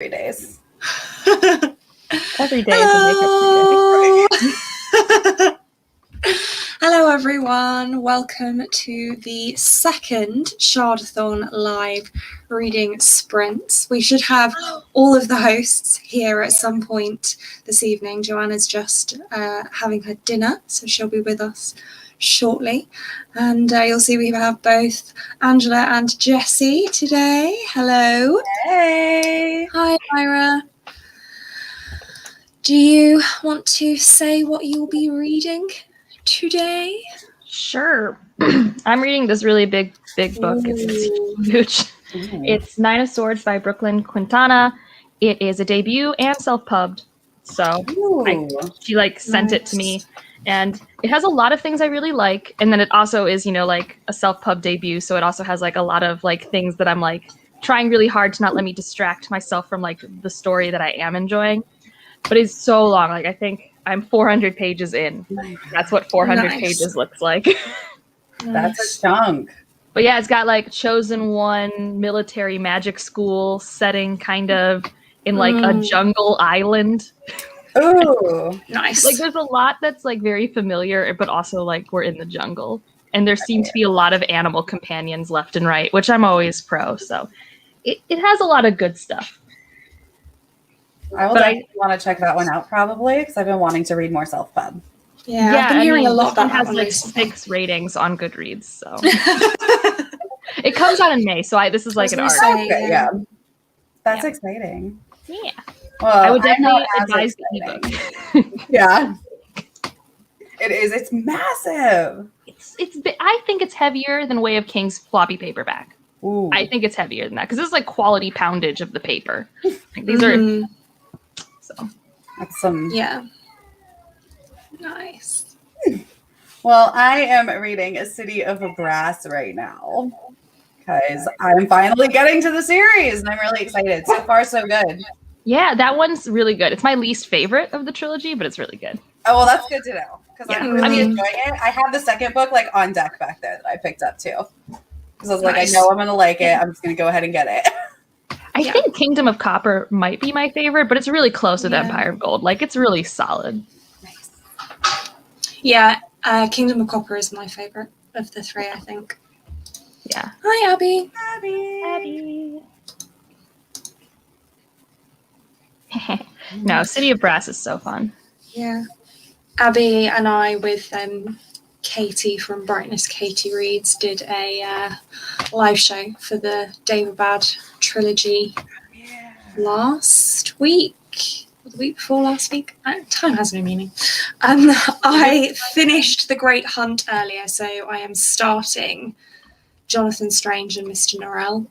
3 days. Every day is a makeup day. Hello everyone, welcome to the second SHARDATHON live reading sprint. We should have all of the hosts here at some point this evening. Joanna's just having her dinner, so she'll be with us shortly. And you'll see we have both Angela and Jessie today. Hello. Hey. Hi, Myra. Do you want to say what you'll be reading today? Sure. I'm reading this really big book. It's huge. It's 9 of Swords by Brooklyn Quintana. It is a debut and self-pubbed. So she sent it to me. And it has a lot of things I really like. And then it also is, a self-pub debut. So it also has a lot of things that I'm trying really hard to not let me distract myself from the story that I am enjoying. But it's so long. I think I'm 400 pages in. That's what 400 pages looks like. That's a chunk. But yeah, it's got Chosen One military magic school setting kind of in a jungle island. Ooh, nice. There's a lot that's very familiar, but also we're in the jungle. And there seem to be a lot of animal companions left and right, which I'm always pro. So it has a lot of good stuff. I will definitely want to check that one out probably because I've been wanting to read more self-pub. Yeah, I've been hearing a lot about that. It has 6 ratings on Goodreads, so it comes out in May. So this is an art. Okay, yeah. That's exciting. Yeah. Well, I would definitely advise the ebook. Yeah. It is. It's massive. I think it's heavier than Way of Kings floppy paperback. Ooh. I think it's heavier than that because this is quality poundage of the paper. These are. So that's some. Yeah. Nice. Well, I am reading A City of Brass right now because I'm finally getting to the series and I'm really excited. So far, so good. Yeah, that one's really good. It's my least favorite of the trilogy, but it's really good. Oh, well, that's good to know because I'm really enjoying it. I have the second book on deck back there that I picked up too. Because I was I know I'm going to like it. I'm just going to go ahead and get it. I think Kingdom of Copper might be my favorite, but it's really close with Empire of Gold. It's really solid. Nice. Yeah, Kingdom of Copper is my favorite of the 3, I think. Yeah. Hi, Abby. Abby. No, City of Brass is so fun. Yeah. Abby and I with Katie from Brightness Katie Reads did a live show for the David Bad trilogy last week, or the week before last week. Time has no meaning. I finished The Great Hunt earlier, so I am starting Jonathan Strange and Mr. Norrell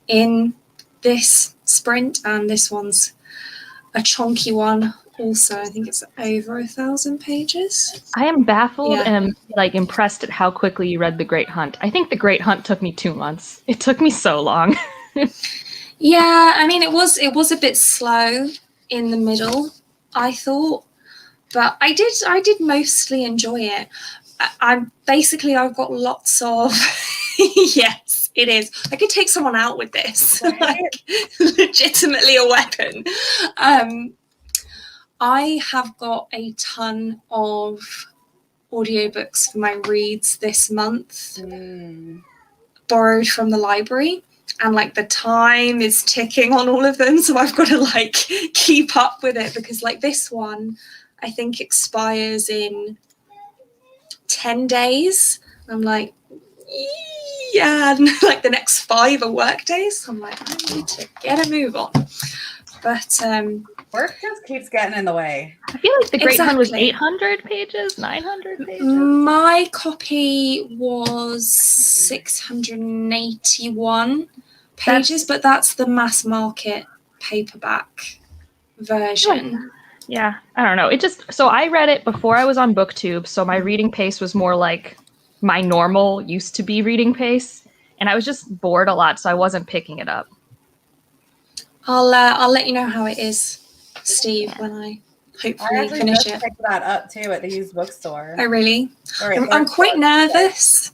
in this sprint, and this one's a chunky one. Also, I think it's over 1,000 pages. I am baffled and impressed at how quickly you read The Great Hunt. I think The Great Hunt took me 2 months. It took me so long. Yeah, I mean it was a bit slow in the middle, I thought, but I did mostly enjoy it. I've got lots of yes, it is. I could take someone out with this, legitimately a weapon. I have got a ton of audiobooks for my reads this month, borrowed from the library, and the time is ticking on all of them, so I've got to keep up with it because this one I think expires in 10 days. I'm yeah, and the next 5 are work days, so I'm I need to get a move on. But work just keeps getting in the way. I feel The Great Hunt was 800 pages, 900 pages. My copy was 681 pages, but that's the mass market paperback version. Yeah, I don't know. So I read it before I was on BookTube, so my reading pace was more my normal used to be reading pace, and I was just bored a lot, so I wasn't picking it up. I'll let you know how it is, Steve, when I hopefully finish it. I picked that up too at the used bookstore. Oh, really? I'm quite nervous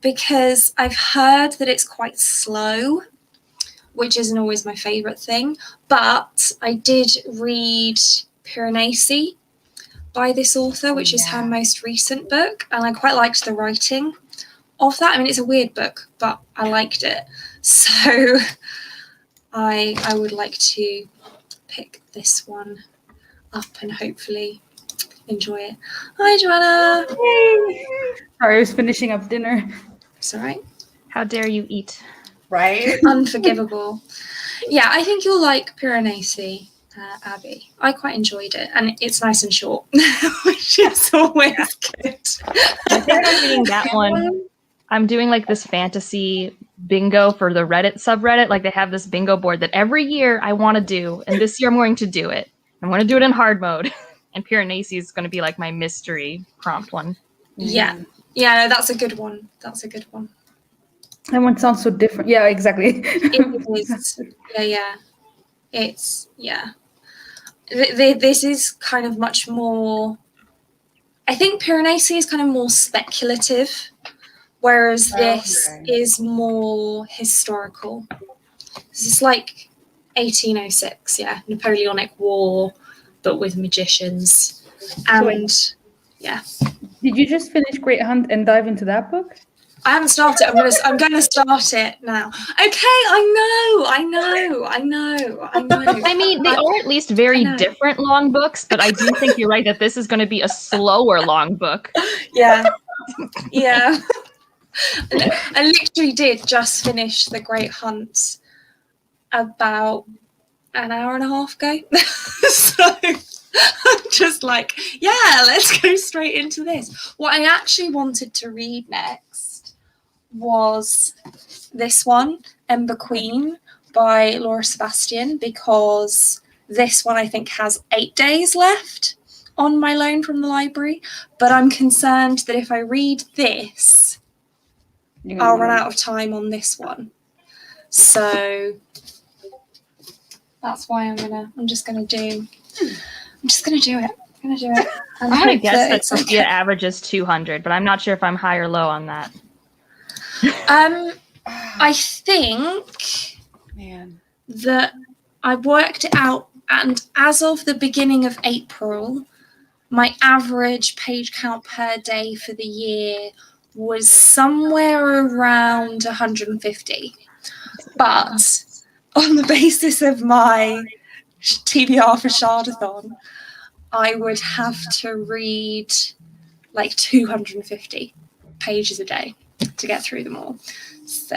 because I've heard that it's quite slow, which isn't always my favourite thing. But I did read Piranesi by this author, which is her most recent book, and I quite liked the writing of that. I mean, it's a weird book, but I liked it. So I would like to pick this one up and hopefully enjoy it. Hi, Joanna. Yay. Sorry, I was finishing up dinner. It's all right. How dare you eat? Right? Unforgivable. Yeah, I think you'll like Piranesi, Abby. I quite enjoyed it, and it's nice and short, which is always good. I think I'm reading that one. I'm doing like this fantasy bingo for the Reddit subreddit. Like they have this bingo board that every year I want to do, and this year I'm going to do it. I'm going to do it in hard mode, and Piranesi is going to be like my mystery prompt one. Yeah, no, that's a good one. That's a good one. That one sounds so different. Yeah, exactly. It is. Yeah. It's, yeah. This is kind of much more, I think Piranesi is kind of more speculative, whereas this is more historical. This is like 1806, Napoleonic War, but with magicians. And, yeah. Did you just finish Great Hunt and dive into that book? I haven't started. I'm going to start it now. Okay, I know. I mean, they are at least very different long books, but I do think you're right that this is going to be a slower long book. Yeah. I literally did just finish The Great Hunt about an hour and a half ago. So I'm just like, yeah, let's go straight into this. What I actually wanted to read next was this one, Ember Queen by Laura Sebastian, because this one I think has 8 days left on my loan from the library, but I'm concerned that if I read this, I'll run out of time on this one. So that's why I'm just gonna do it. I'm going to guess that Sophia averages 200, but I'm not sure if I'm high or low on that. I think that I worked it out, and as of the beginning of April, my average page count per day for the year was somewhere around 150. But on the basis of my TBR for Shardathon, I would have to read like 250 pages a day to get through them all. So,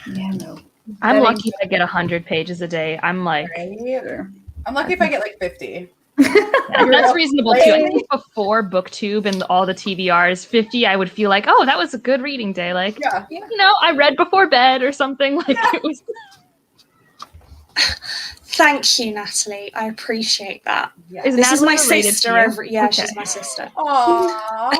no. I'm lucky if I get 100 pages a day. I'm like... I'm lucky if I get like 50. That's reasonable too. I think before BookTube and all the TBRs, 50, I would feel like, oh, that was a good reading day. Like, I read before bed or something. Like it was... Thank you, Natalie. I appreciate that. Yeah. This is my sister. She's my sister. Aww.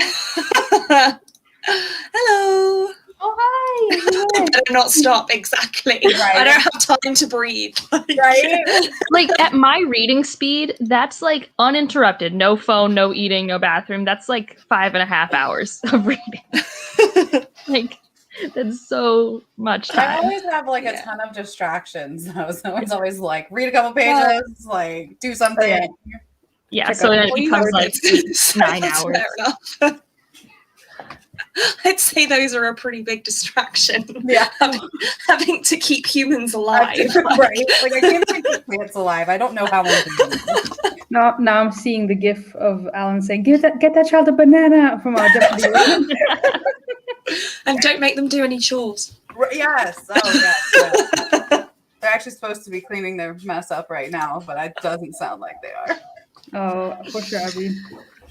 Hello. Oh, hi. I better not stop. Exactly. Right. I don't have time to breathe. Right. Like at my reading speed, that's like uninterrupted. No phone, no eating, no bathroom. That's like 5.5 hours of reading. Like that's so much time. I always have like a ton of distractions. So it's always like read a couple pages, like do something. Yeah, so then it becomes like 9 hours. Fair enough. I'd say those are a pretty big distraction. Yeah. Having to keep humans alive. Right. Like I can't keep plants alive. I don't know how I'm doing it. Now I'm seeing the gif of Alan saying, get that child a banana from our Jeopardy. And don't make them do any chores. Yes. Oh, yes. They're actually supposed to be cleaning their mess up right now, but it doesn't sound like they are. Oh, for sure, Abby.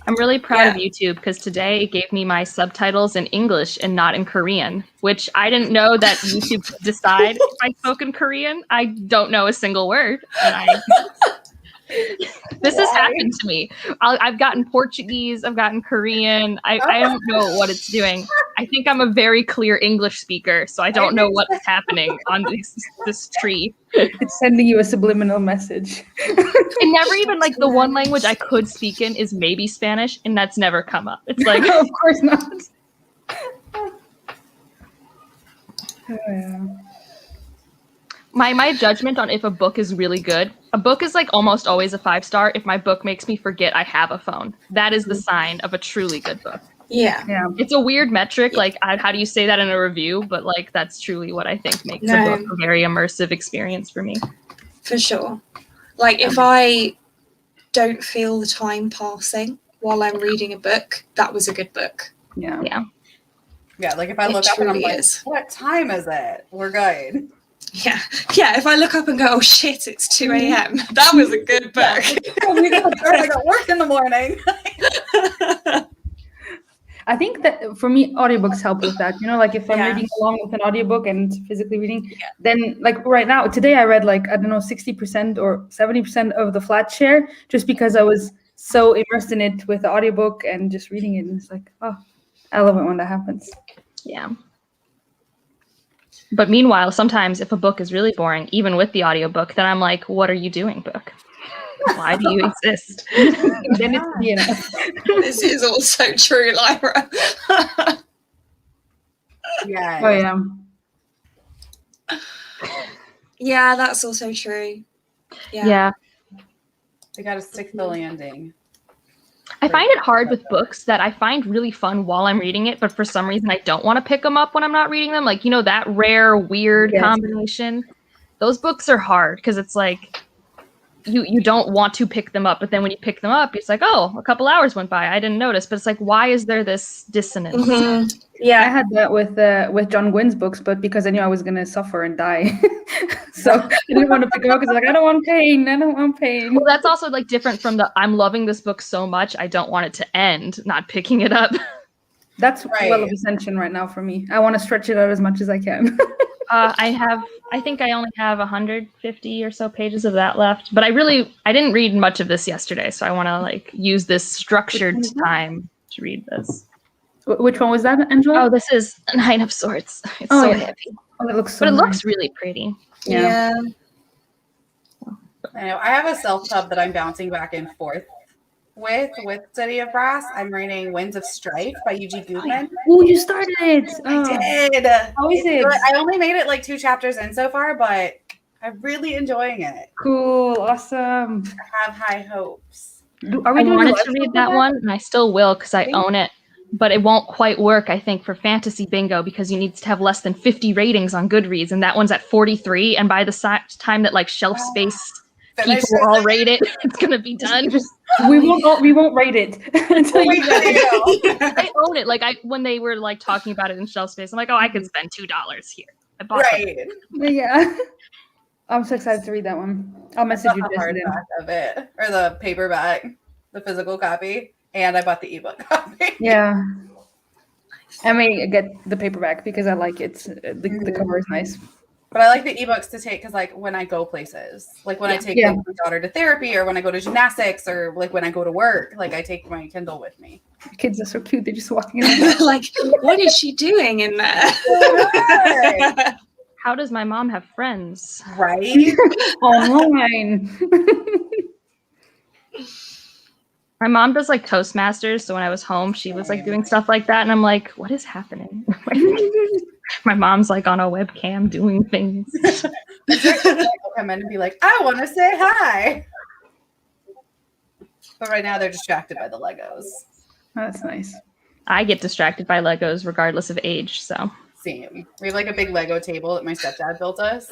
I'm really proud of YouTube because today it gave me my subtitles in English and not in Korean, which I didn't know that YouTube could decide if I spoke in Korean. I don't know a single word. And this has happened to me. I've gotten Portuguese. I've gotten Korean. I don't know what it's doing. I think I'm a very clear English speaker, so I don't know what's happening on this tree. It's sending you a subliminal message. And never even like the one language I could speak in is maybe Spanish, and that's never come up. It's like, of course not. Oh, yeah. My judgment on if a book is really good, a book is like almost always a 5-star if my book makes me forget I have a phone. That is the sign of a truly good book. Yeah. Yeah. It's a weird metric, Yeah. like how do you say that in a review? But like that's truly what I think makes a No. book a very immersive experience for me. For sure. Like if I don't feel the time passing while I'm reading a book, that was a good book. Yeah. Yeah. Yeah, like if I It look up and I'm truly like, is. what time is it? We're good. Yeah. Yeah, if I look up and go, oh shit, it's 2 a.m. That was a good book. Oh my God, I got work in the morning. I think that for me, audiobooks help with that. You know, like if I'm Yeah. reading along with an audiobook and physically reading, then like right now, today I read like, I don't know, 60% or 70% of the flat share just because I was so immersed in it with the audiobook and just reading it. And it's like, oh, I love it when that happens. Yeah. But meanwhile, sometimes if a book is really boring, even with the audiobook, then I'm like, what are you doing, book? Why do you exist? Then it's, you know. This is also true, Lyra. Yeah. Oh, yeah. Yeah, that's also true. Yeah. They got to stick the landing. I find it hard with books that I find really fun while I'm reading it, but for some reason I don't want to pick them up when I'm not reading them. Like, you know, that rare, weird Yes. combination. Those books are hard because it's like you don't want to pick them up, but then when you pick them up, it's like, oh, a couple hours went by. I didn't notice. But it's like, why is there this dissonance? Mhm. I Yeah. had that with John Gwynn's books, but because I knew I was gonna suffer and die, so I didn't want to pick it up because like I don't want pain. I don't want pain. Well, that's also like different from the I'm loving this book so much I don't want it to end, not picking it up. That's Right. well of ascension right now for me. I want to stretch it out as much as I can. I think I only have 150 or so pages of that left, but I didn't read much of this yesterday, so I want to like use this structured time to read this. Which one was that, Angela? Oh, this is a 9 of Swords. It's Oh, so yeah. heavy, Oh, it looks so but it nice. looks really pretty. Yeah. I know. I have a self-pub that I'm bouncing back and forth with City of Brass. I'm reading Winds of Strife by U.G. Gutman. Oh, you started it. Oh. I did. How is It's it? good. I only made it like 2 chapters in so far, but I'm really enjoying it. Cool, awesome. I have high hopes. Are we I doing a wanted live to show read for that one, and I still will because I own it. But it won't quite work, I think, for Fantasy Bingo because you need to have less than 50 ratings on Goodreads, and that one's at 43. And by the time that like shelf space Finish people it. all rate it, it's gonna be done. We won't rate it until you We get it. I own it. Like when they were like talking about it in shelf space, I'm like, oh, I could spend $2 here. I bought it. Right. Yeah. I'm so excited to read that one. I'll message Got you the yesterday. hardback of it, or the paperback, the physical copy, and I bought the ebook copy. Yeah. I may get the paperback because I like it. The cover is nice. But I like the ebooks to take because, like, when I go places, like when I take Yeah. like, my daughter to therapy, or when I go to gymnastics, or like when I go to work, like I take my Kindle with me. Kids are so cute. They're just walking in. Like, what is she doing in there? How does my mom have friends? Right? Online. My mom does like Toastmasters, so when I was home, she was like doing stuff like that, and I'm like, what is happening? My mom's like on a webcam doing things. They'll come in and be like, I want to say hi. But right now they're distracted by the Legos. That's nice. I get distracted by Legos regardless of age, so. Same. We have like a big Lego table that my stepdad built us.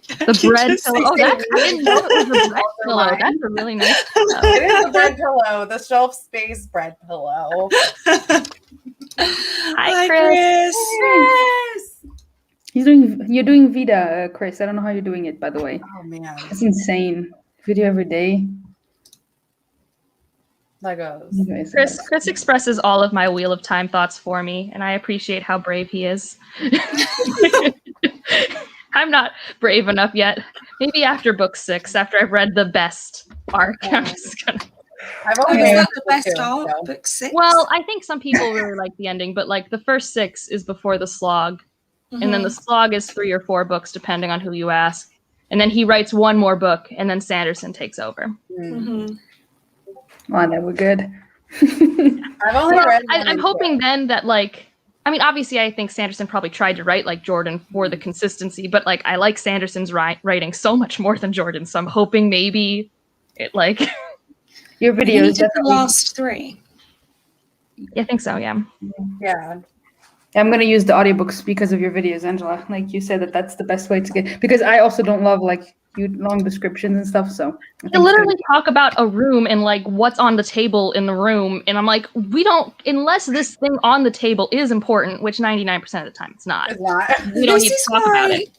The bread pillow. Oh, I didn't know it was a bread pillow. Mine. That's a really nice pillow. It is a bread pillow, the shelf space bread pillow. Hi, Chris. Yes. You're doing Vida, Chris. I don't know how you're doing it, by the way. Oh man, It's insane. Video every day. Legos. Anyways, Chris expresses all of my Wheel of Time thoughts for me, and I appreciate how brave he is. I'm not brave enough yet. Maybe after book 6, after I've read the best arc, I'm just gonna. I've Oh, only is read that the best two, art? so- Book 6? Well, I think some people really like the ending, but like the first 6 is before the slog, and then the slog is 3 or 4 books, depending on who you ask. And then he writes one more book, and then Sanderson takes over. Mhm. wow, that were good. I've only Well, read. I'm hoping then that like I mean, obviously, I think Sanderson probably tried to write like Jordan for the consistency, but like I like Sanderson's writing so much more than Jordan, so I'm hoping maybe it like Your He videos did the definitely. last 3. I think so, yeah. Yeah. I'm going to use the audiobooks because of your videos, Angela. Like you said, that's the best way to get, because I also don't love like long descriptions and stuff. So I think They it's gonna literally be- talk about a room and like what's on the table in the room, and I'm like, we don't, unless this thing on the table is important, which 99% of the time it's not. It's not. We don't This need to is talk about it.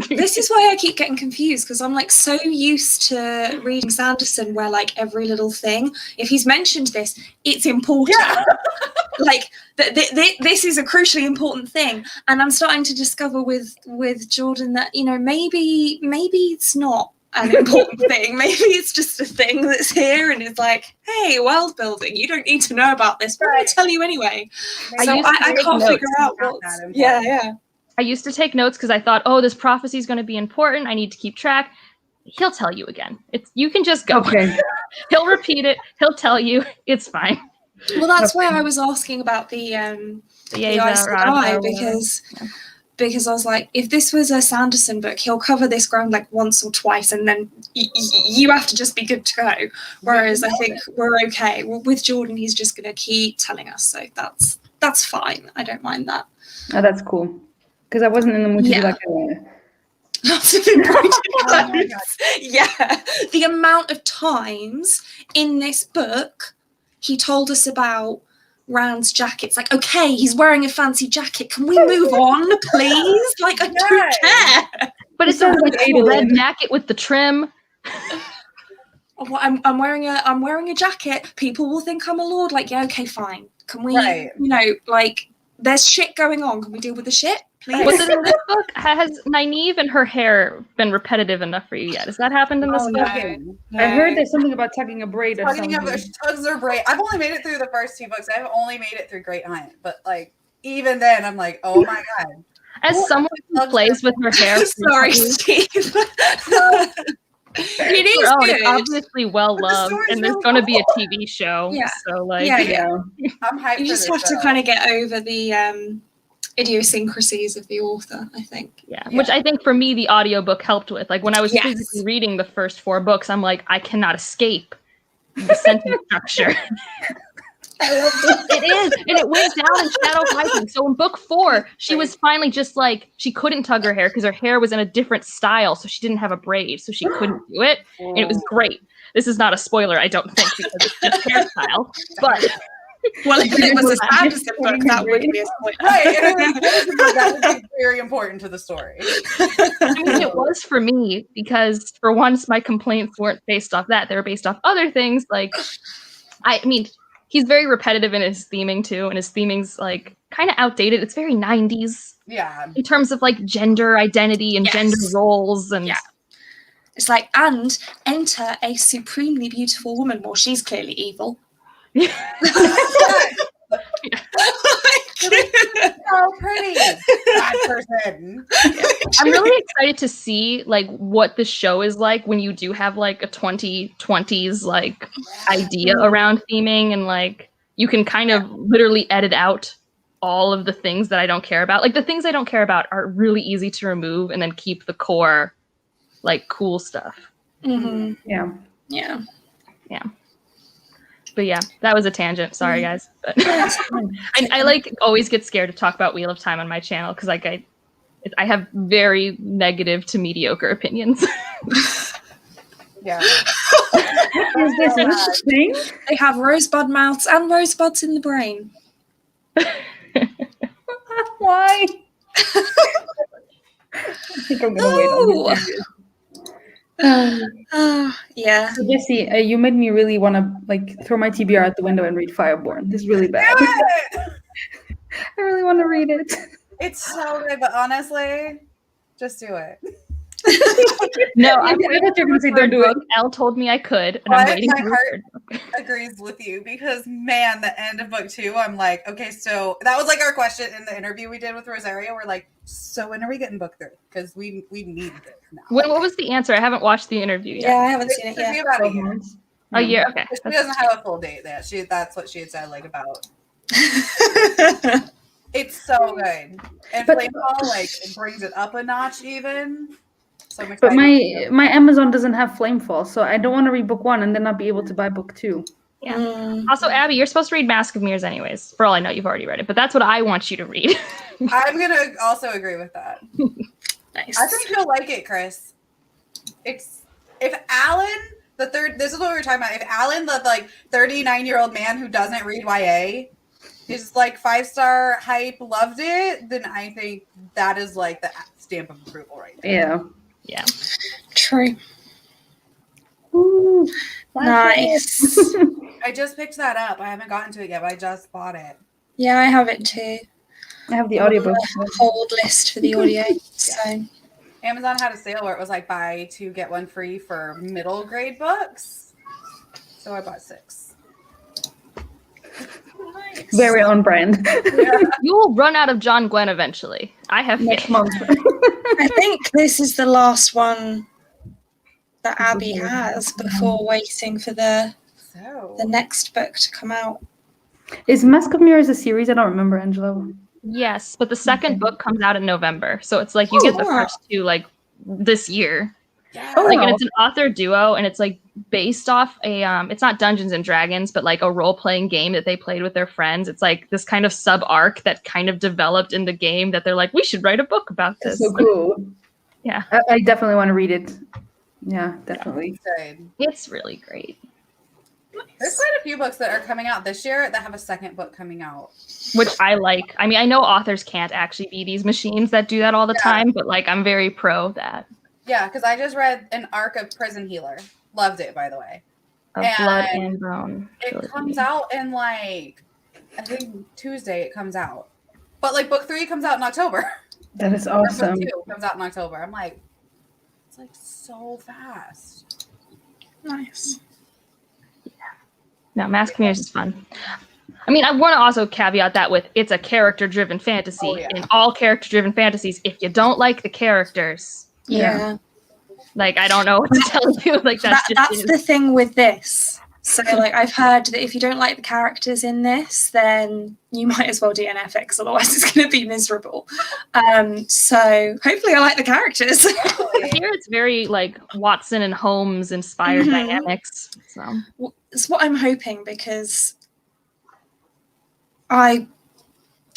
This is why I keep getting confused, because I'm like so used to reading Sanderson where like every little thing, if he's mentioned this, it's important. Yeah. Like this is a crucially important thing, and I'm starting to discover with Jordan that, you know, maybe it's not an important thing. Maybe it's just a thing that's here and it's like, hey, world building, you don't need to know about this, but I'm going to tell you anyway. I So used to I take can't notes. figure out Not what. that important. Yeah. I used to take notes because I thought, oh, this prophecy is going to be important. I need to keep track. He'll tell you again. You can just go. Okay. He'll repeat it. He'll tell you. It's fine. Well, that's why I was asking about the Aes Sedai, because I was like, if this was a Sanderson book, he'll cover this ground like once or twice, and then you have to just be good to go. Whereas I think we're okay. Well, with Jordan, he's just going to keep telling us, so that's fine. I don't mind that. Oh, that's cool. Because I wasn't in the mood to do like Lots of embroidered notes. Yeah, the amount of times in this book he told us about Rand's jacket. It's like, okay, he's wearing a fancy jacket. Can we move on, please? Like, I don't care. But it's a really red jacket with the trim. Oh, I'm wearing a jacket. People will think I'm a lord. Like, yeah, okay, fine. Can we, Right. you know, like, there's shit going on. Can we deal with the shit, please? Was it in this book? Has Nynaeve and her hair been repetitive enough for you yet? Has that happened in this book? No. I heard there's something about tugging a braid or Tugging something. of tugs or braid. I've only made it through the first 2 books. I've only made it through Great Hunt, but like even then, I'm like, oh my god. As someone who plays with her hair, Sorry, Steve. It is good. It's obviously well loved, story's and there's really going to be a cool. TV show. Yeah. So like, Yeah. I'm hyped. You just have to kind of get over the idiosyncrasies of the author, I think. Yeah, which I think for me the audiobook helped with. Like when I was Yes. physically reading the first 4 books, I'm like, I cannot escape the sentence structure. It is, and it went down in Shadow Rising. So in book 4, she was finally just like, she couldn't tug her hair because her hair was in a different style, so she didn't have a braid, so she couldn't do it, and it was great. This is not a spoiler, I don't think, because it's just hairstyle. But well, if it was a Sanderson book, that would be a spoiler. Right, that would be very important to the story. I mean, it was for me because for once my complaints weren't based off that; they were based off other things. Like, I mean, he's very repetitive in his theming too, and his theming's like kind of outdated. It's very 90s. Yeah. In terms of like gender identity and gender roles and It's like, and enter a supremely beautiful woman. Well, she's clearly evil. So pretty. That person. I'm really excited to see like what the show is like when you do have like a 2020s like idea around theming, and like you can kind of literally edit out all of the things that I don't care about. Like the things I don't care about are really easy to remove and then keep the core like cool stuff. Mm-hmm. Yeah. But yeah, that was a tangent. Sorry, guys. But I like always get scared to talk about Wheel of Time on my channel because like I have very negative to mediocre opinions. Yeah. Is this interesting? They have rosebud mouths and rosebuds in the brain. Why? I think I'm gonna wait on this. Yeah. So Jesse, you made me really want to like throw my TBR out the window and read Fireborn. This is really bad. I really want to read it. It's so good, but honestly, just do it. No, I thought you were gonna say don't do it. Elle told me I could, and But I'm waiting my for heart her. agrees with you because man, the end of book 2, I'm like, okay, so that was like our question in the interview we did with Rosario. We're like, so when are we getting book 3? Because we need it now. What was the answer? I haven't watched the interview yet. Yeah, I haven't seen It it should be yet. about a year. A year, okay. She doesn't have a full date yet. That's what she had said, like about. It's so good. And But- Flamefall, like, it brings it up a notch even. So I'm But excited. my Amazon doesn't have Flamefall, so I don't want to read book 1 and then not be able to buy book 2. Yeah. Mm. Also, Abby, you're supposed to read Mask of Mirrors anyways. For all I know, you've already read it, but that's what I want you to read. I'm gonna also agree with that. Nice. I think you'll like it, Chris. It's if Alan, the third. This is what we were talking about. If Alan, the like 39-year-old man who doesn't read YA, is like 5-star hype, loved it, then I think that is like the stamp of approval right there. Yeah. Yeah. True. Ooh, Nice. I just picked that up. I haven't gotten to it yet, but I just bought it. Yeah, I have it too. I have the audiobook. Hold list for the audio. So Amazon had a sale where it was like buy 2 get 1 free for middle grade books. So I bought 6. nice. Very on brand. Yeah. You will run out of John Gwen eventually. I have Next faith. month. I think this is the last one that Abby has before waiting for the So next book to come out. Is Mask of Mirrors a series? I don't remember, Angelo. Yes, but the second book comes out in November. So it's like you get the wow. first 2 like this year. yeah. Oh, Like, wow. and it's an author duo, and it's like based off a it's not Dungeons and Dragons, but like a role-playing game that they played with their friends. It's like this kind of sub arc that kind of developed in the game that they're like, we should write a book about That's this. so cool. Yeah. I definitely want to read it. Yeah, definitely. Good. It's really great. There's quite a few books that are coming out this year that have a second book coming out. Which I like. I mean, I know authors can't actually be these machines that do that all the Yeah. time, but like I'm very pro that. Yeah, because I just read an arc of Prison Healer. Loved it, by the way. Of And Blood and Bone. It trilogy. comes out in like, I think Tuesday it comes out. But like book 3 comes out in October. That is Or awesome. book 2 comes out in October. I'm like, it's like so fast. Nice. No, Mask of Mirrors is fun. I mean, I want to also caveat that with it's a character-driven fantasy. Oh, yeah. In all character-driven fantasies, if you don't like the characters, Yeah. like I don't know what to tell you. Like That's the thing with this. So like I've heard that if you don't like the characters in this, then you might as well DNF it, because otherwise it's going to be miserable. So hopefully I like the characters. Here it's very like Watson and Holmes inspired Mhm. dynamics. So It's what I'm hoping, because I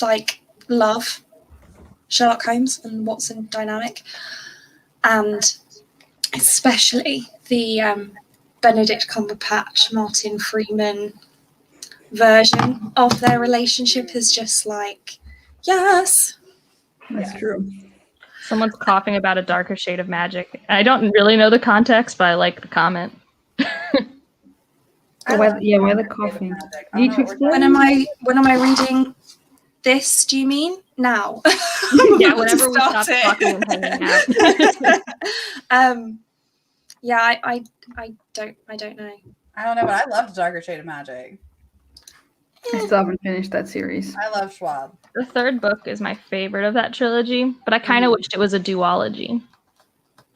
like love Sherlock Holmes and Watson dynamic, and especially the Benedict Cumberbatch, Martin Freeman version of their relationship is just like, yes. That's true. someone's coughing about a darker shade of magic. I don't really know the context, but I like the comment. Why the coughing? Need to explain? When am I reading this? Do you mean now? Yeah, whenever we stop talking and hanging out. Yeah, I don't know. I don't know, but I loved Darker Shade of Magic. I still haven't finished that series. I love Schwab. The third book is my favorite of that trilogy, but I kind of wished it was a duology.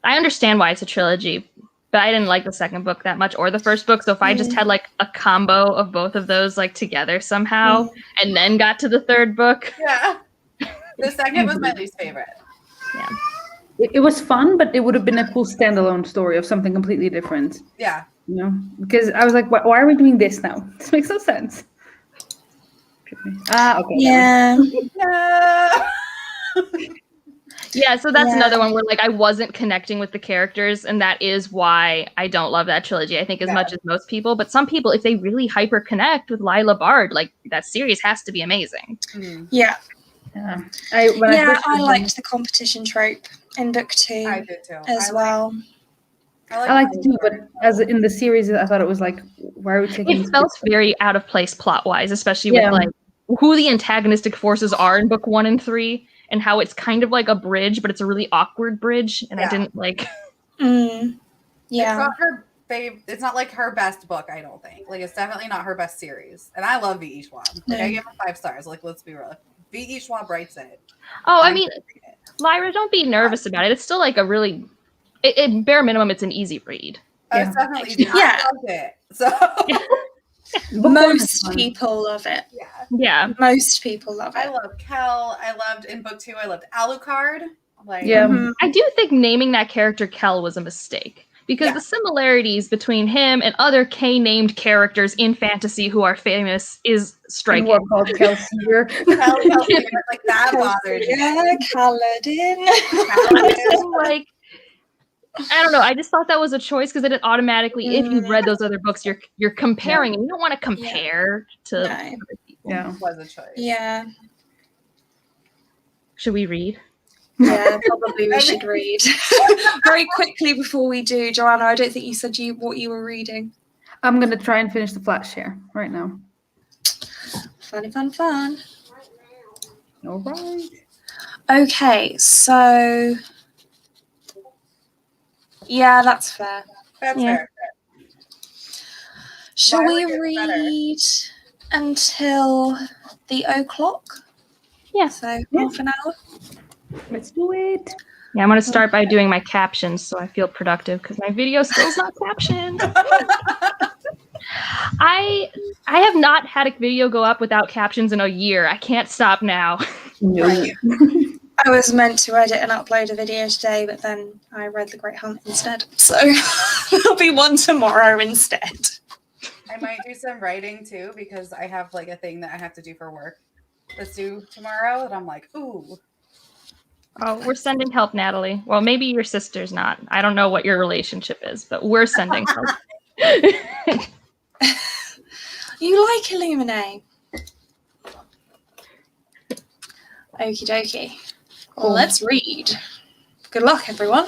I understand why it's a trilogy, but I didn't like the second book that much or the first book. So if I just had like a combo of both of those like together somehow and then got to the third book. Yeah. The second was my least favorite. Yeah. It was fun, but it would have been a cool standalone story of something completely different. Yeah. You know, because I was like, why are we doing this now? This makes no sense. Okay. Yeah. Yeah. Yeah, so that's Yeah. another one where like I wasn't connecting with the characters, and that is why I don't love that trilogy. I think as much as most people, but some people, if they really hyper connect with Lila Bard, like that series has to be amazing. Yeah. I I liked the competition trope in book 2 I did too. as well. I liked it too, but as in the series, I thought it was like, why are we taking? It felt very out of place plot wise, especially with like who the antagonistic forces are in book 1 and 3, and how it's kind of like a bridge, but it's a really awkward bridge, and I didn't like. Yeah. It's not her it's not like her best book, I don't think. Like it's definitely not her best series. And I love V.E. Schwab. Like I give it 5 stars. Like let's be real. V.E. Schwab writes it. Oh, I mean, Lyra, don't be nervous about it. It's still like a really, bare minimum, it's an easy read. It's definitely easy. Yeah. I loved it. So Book one is Most fun. people love it. Yeah. Yeah. Most people love I it. love Kel. I loved in book 2. I loved Alucard. Like, Yeah. Mhm. I do think naming that character Kel was a mistake because Yeah. the similarities between him and other K-named characters in fantasy who are famous is And striking. who are called Kelsier. Kelsey, like that bothered me. Yeah, Kaladin. I'm like, I don't know. I just thought that was a choice because it automatically, if you've read those other books, you're comparing, and you don't want to compare to No. other people. Yeah. Was a choice. Yeah. Should we read? Yeah, probably we should read. Very quickly before we do, Joanna, I don't think you said what you were reading. I'm gonna try and finish the flat share right now. Fun, fun, fun. All right. Okay, so yeah, that's fair. That's Yeah. fair. Shall Why we would it better? read until the o'clock? Yeah. So Yeah. half an hour. Let's do it. Yeah, I'm going to start by doing my captions so I feel productive because my video still's not captioned. I have not had a video go up without captions in a year. I can't stop now. No. Right. I was meant to edit and upload a video today, but then I read The Great Hunt instead. So there'll be one tomorrow instead. I might do some writing too because I have like a thing that I have to do for work that's due tomorrow. And I'm like, ooh. Oh, we're sending help, Natalie. Well, maybe your sister's not. I don't know what your relationship is, but we're sending help. You like Illuminate? Okie dokie. Well, let's read. Good luck, everyone.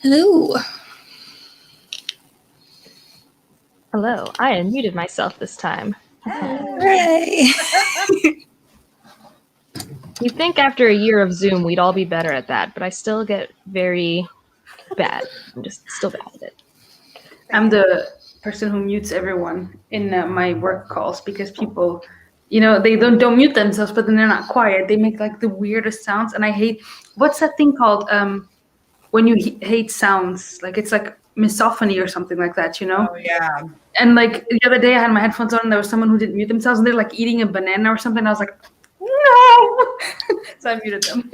Hello. Hello, I unmuted myself this time. Hooray. You'd think after a year of Zoom we'd all be better at that, but I still get very bad. I'm just still bad at it. I'm the person who mutes everyone in my work calls because people, they don't mute themselves, but then they're not quiet. They make like the weirdest sounds, and I hate. What's that thing called? When you hate sounds, like it's like misophony or something like that, Oh yeah. And like the other day, I had my headphones on, and there was someone who didn't mute themselves, and they're like eating a banana or something. And I was like, no. So I muted them.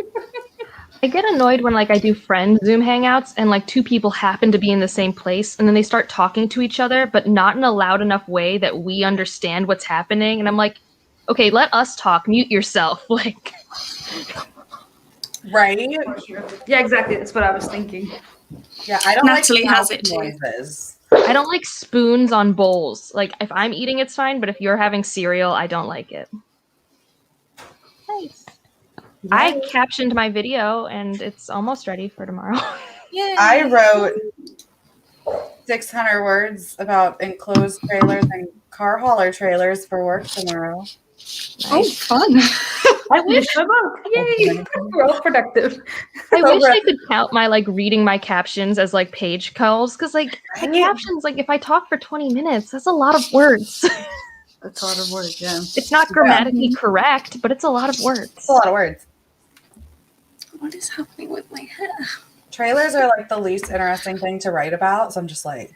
I get annoyed when like I do friend Zoom hangouts and like two people happen to be in the same place and then they start talking to each other, but not in a loud enough way that we understand what's happening. And I'm like, okay, let us talk. Mute yourself. Like, Right? Yeah, exactly. That's what I was thinking. Yeah, I don't Natalie like has it too. noises. I don't like spoons on bowls. Like, if I'm eating, it's fine, but if you're having cereal, I don't like it. Nice. I captioned my video and it's almost ready for tomorrow. Yay. I wrote 600 words about enclosed trailers and car hauler trailers for work tomorrow. Oh, fun. I finished my book. Yay! We're all productive. I wish I could count my like reading my captions as like page calls because like the captions, like if I talk for 20 minutes, that's a lot of words. That's a lot of words, yeah. It's not grammatically correct, but it's a lot of words. It's a lot of words. What is happening with my hair? Trailers are like the least interesting thing to write about, so I'm just like,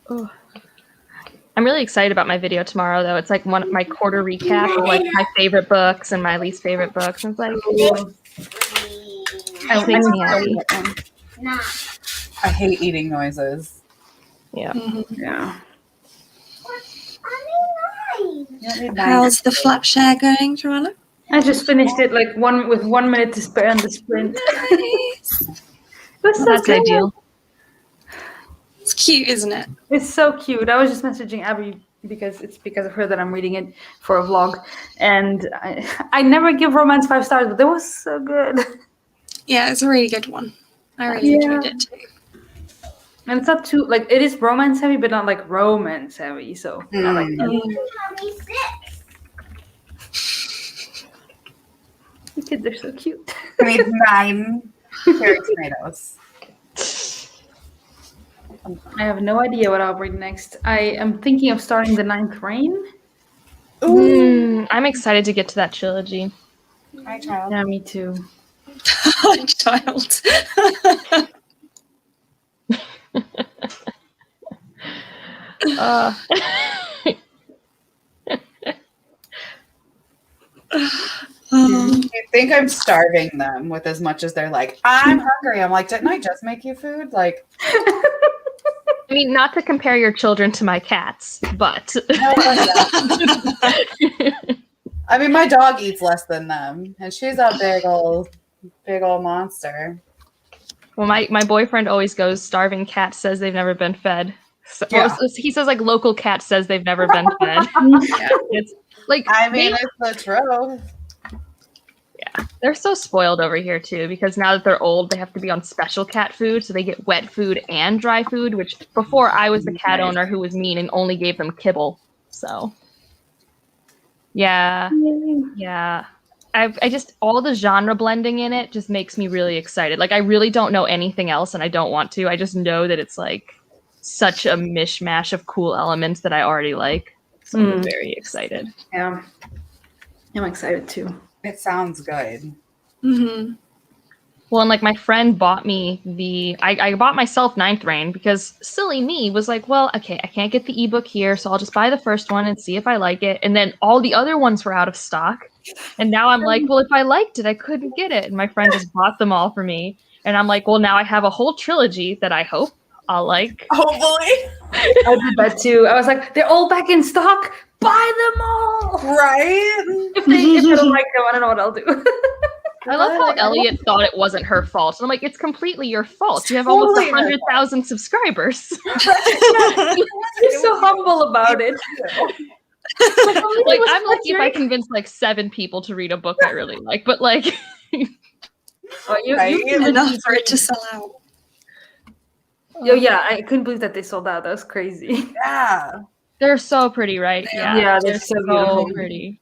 oh. I'm really excited about my video tomorrow, though. It's like my quarter recap of like my favorite books and my least favorite books. And it's like, it makes me happy. I hate eating noises. Yeah. Yeah. How's the flap share going, Joanna? I just finished it like with 1 minute to spare on the sprint. Nice. That's ideal. It's cute, isn't it? It's so cute. I was just messaging Abby because of her that I'm reading it for a vlog. And I never give romance 5 stars, but it was so good. Yeah, it's a really good one. I really enjoyed it too. And it's not too, like, it is romance heavy, but not like romance heavy. So I like that. The kids are so cute. I need 9 cherry tomatoes. I have no idea what I'll read next. I am thinking of starting the 9th Reign. I'm excited to get to that trilogy. Hi, child. Yeah, me too. Child. You think I'm starving them with as much as they're like, I'm hungry. I'm like, didn't I just make you food? Like, I mean, not to compare your children to my cats, but I mean, my dog eats less than them, and she's a big old monster. well, my boyfriend always goes, starving cat says they've never been fed. So, he says like local cat says they've never been fed. It's like, I mean, it's the truth. Yeah, they're so spoiled over here too because now that they're old, they have to be on special cat food, so they get wet food and dry food. Which before I was the cat owner who was mean and only gave them kibble. So, yeah. I just all the genre blending in it just makes me really excited. Like I really don't know anything else, and I don't want to. I just know that it's like such a mishmash of cool elements that I already like. So I'm very excited. Yeah, I'm excited too. It sounds good. Mm-hmm. Well, and like my friend bought me I bought myself 9th Reign because silly me was like, well, okay, I can't get the ebook here, so I'll just buy the first one and see if I like it. And then all the other ones were out of stock. And now I'm like, well, if I liked it, I couldn't get it. And my friend just bought them all for me. And I'm like, well, now I have a whole trilogy that I hope I'll like. Hopefully. I did that too. I was like, they're all back in stock. Buy them all. Right? If I don't like them, I don't know what I'll do. I love how Elliot thought it wasn't her fault. And I'm like, it's completely your fault. You have almost 100,000 subscribers. You're so humble about it. Like, I'm lucky if I convince like 7 people to read a book I really like. But like, Oh, Right? enough for it to sell out. Oh, yeah, I couldn't believe that they sold out. That was crazy. Yeah. They're so pretty, right? Yeah, they're so beautiful. pretty.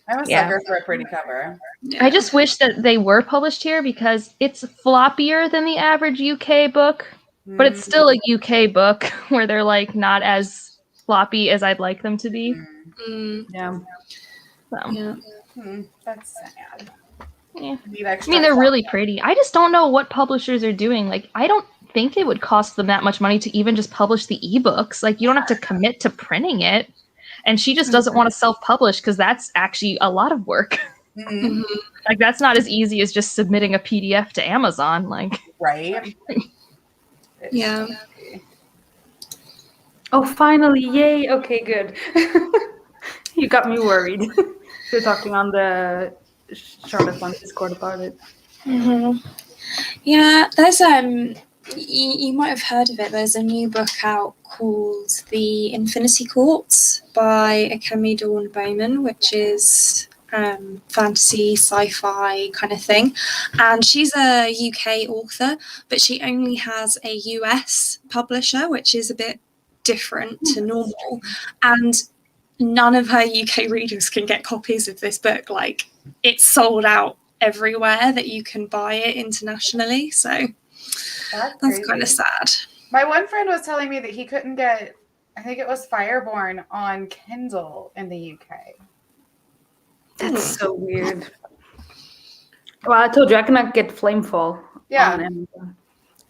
I'm a Yeah. sucker for a pretty cover. I just wish that they were published here because it's floppier than the average UK book, but it's still a UK book where they're like not as floppy as I'd like them to be. Yeah. So. Yeah. That's sad. Yeah. Need I extra mean, they're fluff. really pretty. I just don't know what publishers are doing. Like, I don't think it would cost them that much money to even just publish the ebooks. Like, you don't have to commit to printing it. And she just doesn't want to self-publish because that's actually a lot of work. Mhm. Like, that's not as easy as just submitting a PDF to Amazon. Like, Right? Yeah. Oh, finally. Yay. Okay, good. You got me worried. We're talking on the SHARDATHON Discord about it. Yeah, there's you might have heard of it. There's a new book out called The Infinity Courts by Akemi Dawn Bowman, which is fantasy, sci-fi kind of thing. And she's a UK author, but she only has a US publisher, which is a bit different to normal. And none of her UK readers can get copies of this book. Like, it's sold out everywhere that you can buy it internationally. So that's kind of sad. My one friend was telling me that he couldn't get, I think it was Fireborn on Kindle in the UK. That's so weird. Well, I told you I cannot get Flamefall on Amazon.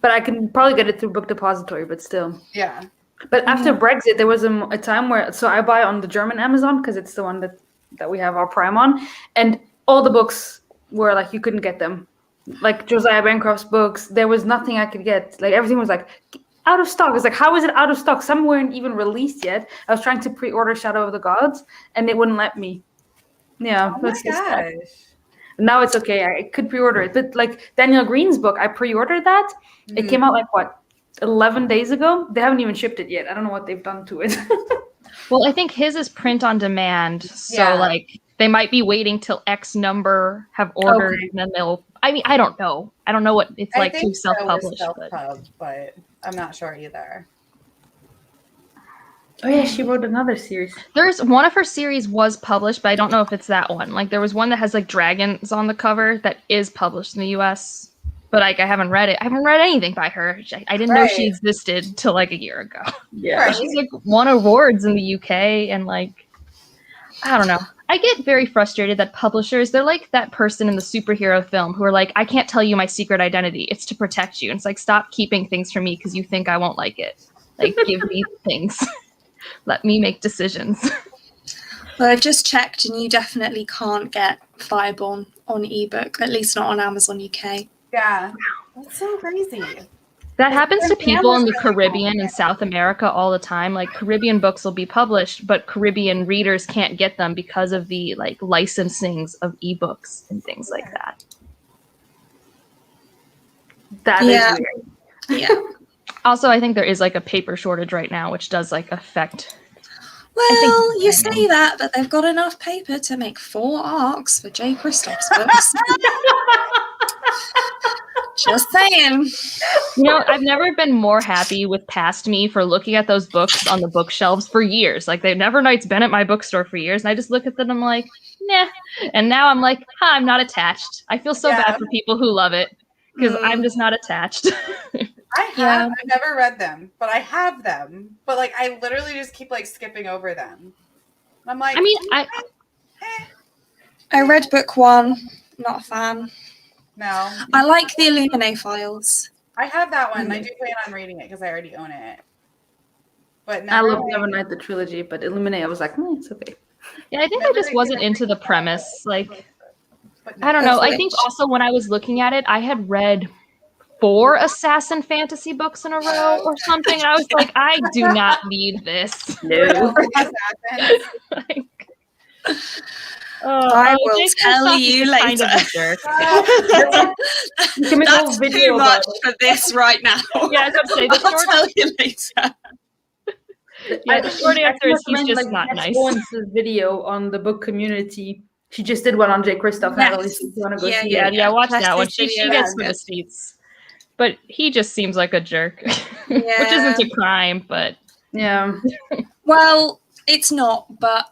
But I can probably get it through Book Depository, but still. Yeah. But after Brexit, there was a time where, so I buy on the German Amazon because it's the one that we have our Prime on. And all the books were like, you couldn't get them. Like Josiah Bancroft's books, there was nothing I could get. Like everything was like out of stock. It's like, how is it out of stock? Some weren't even released yet. I was trying to pre-order Shadow of the Gods and it wouldn't let me. Yeah, Oh my that's just sad. gosh. Now it's okay. I could pre-order it. But like Daniel Green's book, I pre-ordered that. It came out like what, 11 days ago? They haven't even shipped it yet. I don't know what they've done to it. well, I think his is print on demand. So like they might be waiting till X number have ordered and then they'll, I mean, I don't know. I don't know what it's like to self-publish. But I'm not sure either. Oh yeah, she wrote another series. There's one of her series was published, but I don't know if it's that one. Like there was one that has like dragons on the cover that is published in the US, but like I haven't read it. I haven't read anything by her. I didn't know she existed till like a year ago. Yeah. She's like won awards in the UK and like, I don't know. I get very frustrated that publishers, they're like that person in the superhero film who are like, I can't tell you my secret identity. It's to protect you. And it's like, stop keeping things from me because you think I won't like it. Like, give me things. Let me make decisions. Well, I've just checked and you definitely can't get Fireborn on ebook, at least not on Amazon UK. Yeah. That's so crazy. That happens to people in the Caribbean and South America all the time. Like Caribbean books will be published, but Caribbean readers can't get them because of the like licensings of ebooks and things like that. That is weird. Yeah. Also, I think there is like a paper shortage right now, which does like affect. Well, you say that, but they've got enough paper to make 4 arcs for Jay Kristoff's books. Just saying. You know, I've never been more happy with Past Me for looking at those books on the bookshelves for years. Like, they've Nevernight's been at my bookstore for years, and I just look at them and I'm like, nah. And now I'm like, I'm not attached. I feel so bad for people who love it because I'm just not attached. I've never read them, but I have them. But like, I literally just keep like skipping over them. I'm like, I mean, I read book 1, not a fan. No. I like the Illuminae files. I have that one. I do plan on reading it because I already own it. But I love Nevernight, the trilogy, but Illuminae, I was like, it's okay. Yeah, I think I just wasn't into the premise. Like, I don't know. I think also when I was looking at it, I had read 4 assassin fantasy books in a row or something. And I was like, I do not need this. No. I will tell you later. That's too much for this right now. Yeah, I was going to say, I'll tell you later. Yeah, the short answer is he's just not nice. This video on the book community She just did one on J. Kristoff, Yes. Natalie. So if you want to go Yeah, see Yeah, it. yeah, watch That's that one. his She video. gets Yeah. receipts. But he just seems like a jerk. Which Yeah. isn't a crime, but Yeah. Well, it's not, but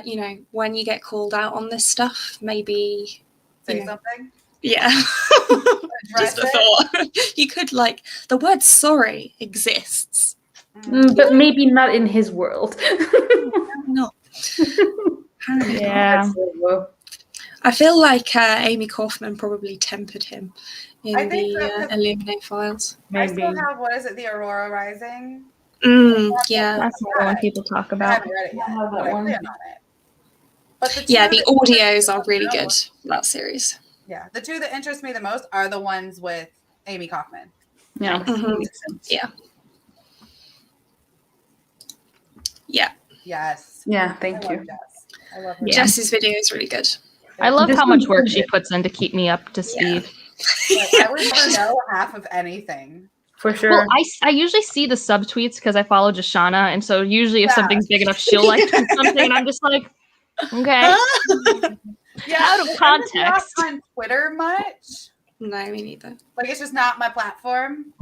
you know, when you get called out on this stuff, maybe Say you know. something. Yeah. Address Just a it. thought. You could like the word sorry exists. But maybe not in his world. No. Apparently not. yeah. That's so low. I feel like Amy Kaufman probably tempered him in I think the so, 'cause Illuminate files. I Maybe. still have, what is it, the Aurora Rising? Yeah. That's the one people talk I about. haven't read it yet, I have that but I one. plan on it. But the Yeah, two the that- audios are really good for that series. Yeah, the two that interest me the most are the ones with Amy Kaufman. Yeah. Mhm. Makes sense. Yeah. Yeah. Yes. Yeah, I thank love you. Jess. I love her. Yeah. Jess's video is really good. I love This how much one's work good. she puts in to keep me up to speed. Like, I would never know half of anything. For sure. Well, I usually see the subtweets because I follow Jashana, and so usually if Yeah. something's big enough, she'll like tweet something, and I'm just like, okay. Yeah, Out of I'm just context. not on Twitter much. No, me neither. Like, it's just not my platform.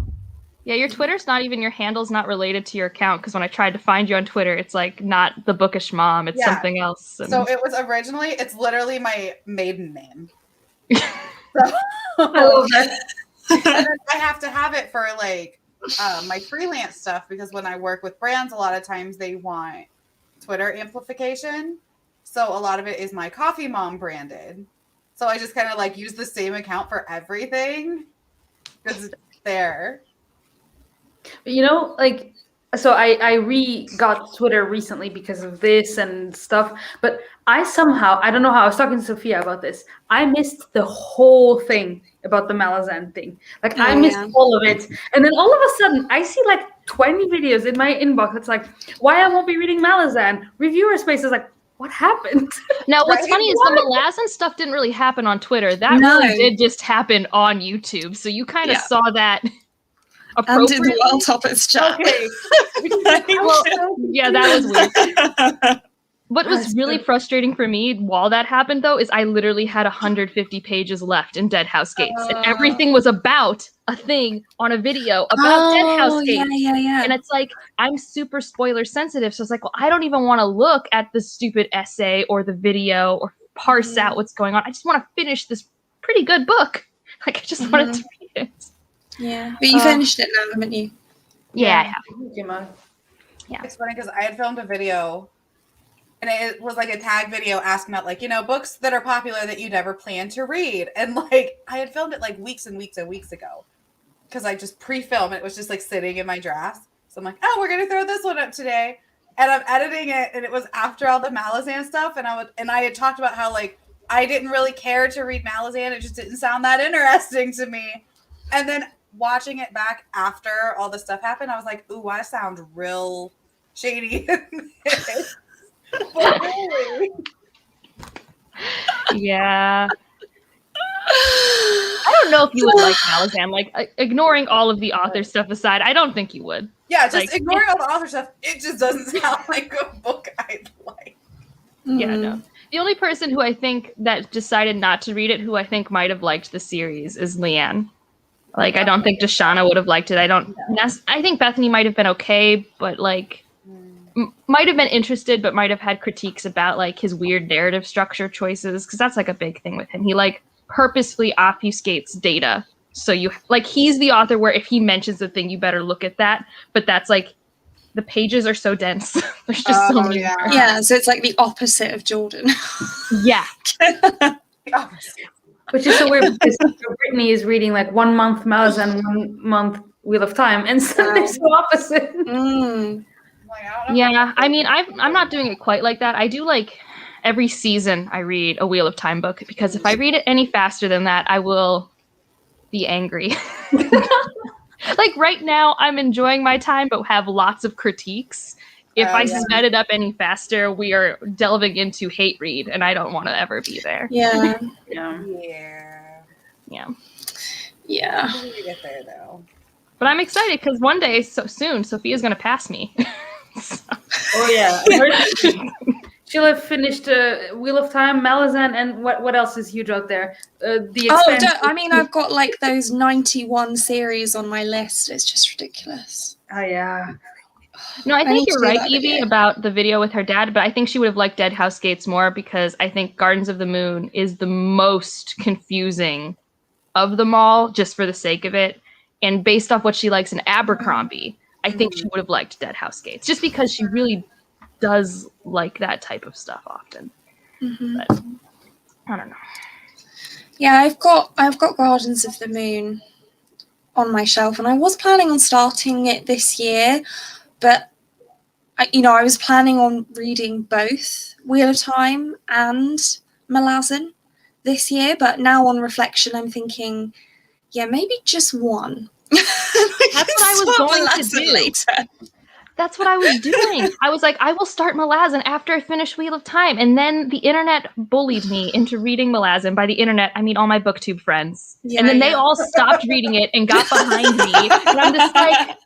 Yeah, your Twitter's not even, your handle's not related to your account, because when I tried to find you on Twitter, it's like not the bookish mom, it's Yeah. something else. And So it was originally, it's literally my maiden name. So, I love that. and then I have to have it for like my freelance stuff, because when I work with brands, a lot of times they want Twitter amplification. So a lot of it is my coffee mom branded. So I just kind of like use the same account for everything because it's there. You know, like, so I got Twitter recently because of this and stuff, but I somehow, I don't know how, I was talking to Sophia about this. I missed the whole thing about the Malazan thing. Like, I Oh, missed yeah. all of it. And then all of a sudden, I see like 20 videos in my inbox. It's like, why I won't be reading Malazan? Reviewer space is like, what happened? Now, what's Right? funny is the Malazan stuff didn't really happen on Twitter. That No. really did just happen on YouTube. So you kind of Yeah. saw that And appropriately. in the World Toppers chat. Okay. Well, yeah, that was weird. What was really frustrating for me while that happened, though, is I literally had 150 pages left in Dead House Gates, and everything was about a thing on a video about Dead House Gates. yeah. And it's like, I'm super spoiler sensitive. So it's like, well, I don't even want to look at the stupid essay or the video or parse out what's going on. I just want to finish this pretty good book. Like, I just wanted to read it. Yeah. But you finished it now, haven't you? Yeah, I have. It's funny because I had filmed a video and it was like a tag video asking about, like, you know, books that are popular that you never plan to read. And like, I had filmed it like weeks and weeks and weeks ago because I just pre-filmed it. It was just like sitting in my drafts. So I'm like, oh, we're going to throw this one up today. And I'm editing it. And it was after all the Malazan stuff. And I had talked about how like, I didn't really care to read Malazan. It just didn't sound that interesting to me. And then watching it back after all this stuff happened, I was like, ooh, I sound real shady. But really, Yeah. I don't know if you would like Malazan. Like, ignoring all of the author stuff aside, I don't think you would. yeah, just Like, ignoring all the author stuff, it just doesn't sound like a book I'd like. Yeah, no. The only person who I think that decided not to read it, who I think might have liked the series, is Leanne. Like, I don't think Dashana would have liked it. I think Bethany might have been okay, but like, might have been interested, but might have had critiques about like his weird narrative structure choices, because that's like a big thing with him. He like purposefully obfuscates data. So you like, he's the author where if he mentions a thing, you better look at that. But that's like, the pages are so dense. There's just so many. Yeah. Yeah, so it's like the opposite of Jordan. Yeah. Which is so weird because Brittany is reading like 1 month Malazan, 1 month Wheel of Time, and so they're so opposite. Yeah, I mean, I'm not doing it quite like that. I do like every season I read a Wheel of Time book, because if I read it any faster than that, I will be angry. Like right now, I'm enjoying my time, but have lots of critiques. If I sped it up any faster, we are delving into hate read, and I don't want to ever be there. Yeah. Yeah. Yeah. Yeah. How do we get there though? But I'm excited because one day, so soon, Sophia's going to pass me. So- Oh yeah. She'll have finished Wheel of Time, Malazan, and what else is huge out there? The Oh, Expanse. I've got like those 91 series on my list. It's just ridiculous. Oh yeah. No, I I think need to you're do right, that Evie, video. about the video with her dad, but I think she would have liked Dead House Gates more because I think Gardens of the Moon is the most confusing of them all, just for the sake of it. And based off what she likes in Abercrombie, I think she would have liked Dead House Gates, just because she really does like that type of stuff often. Mhm. But I don't know. Yeah, I've got Gardens of the Moon on my shelf, and I was planning on starting it this year, but I was planning on reading both Wheel of Time and Malazan this year, but now on reflection, I'm thinking, yeah, maybe just one. That's what I was going to do. Later. That's what I was doing. I was like, I will start Malazan after I finish Wheel of Time. And then the internet bullied me into reading Malazan. By the internet, I mean all my booktube friends. Yeah, and then they yeah. all stopped reading it and got behind me. And I'm just like,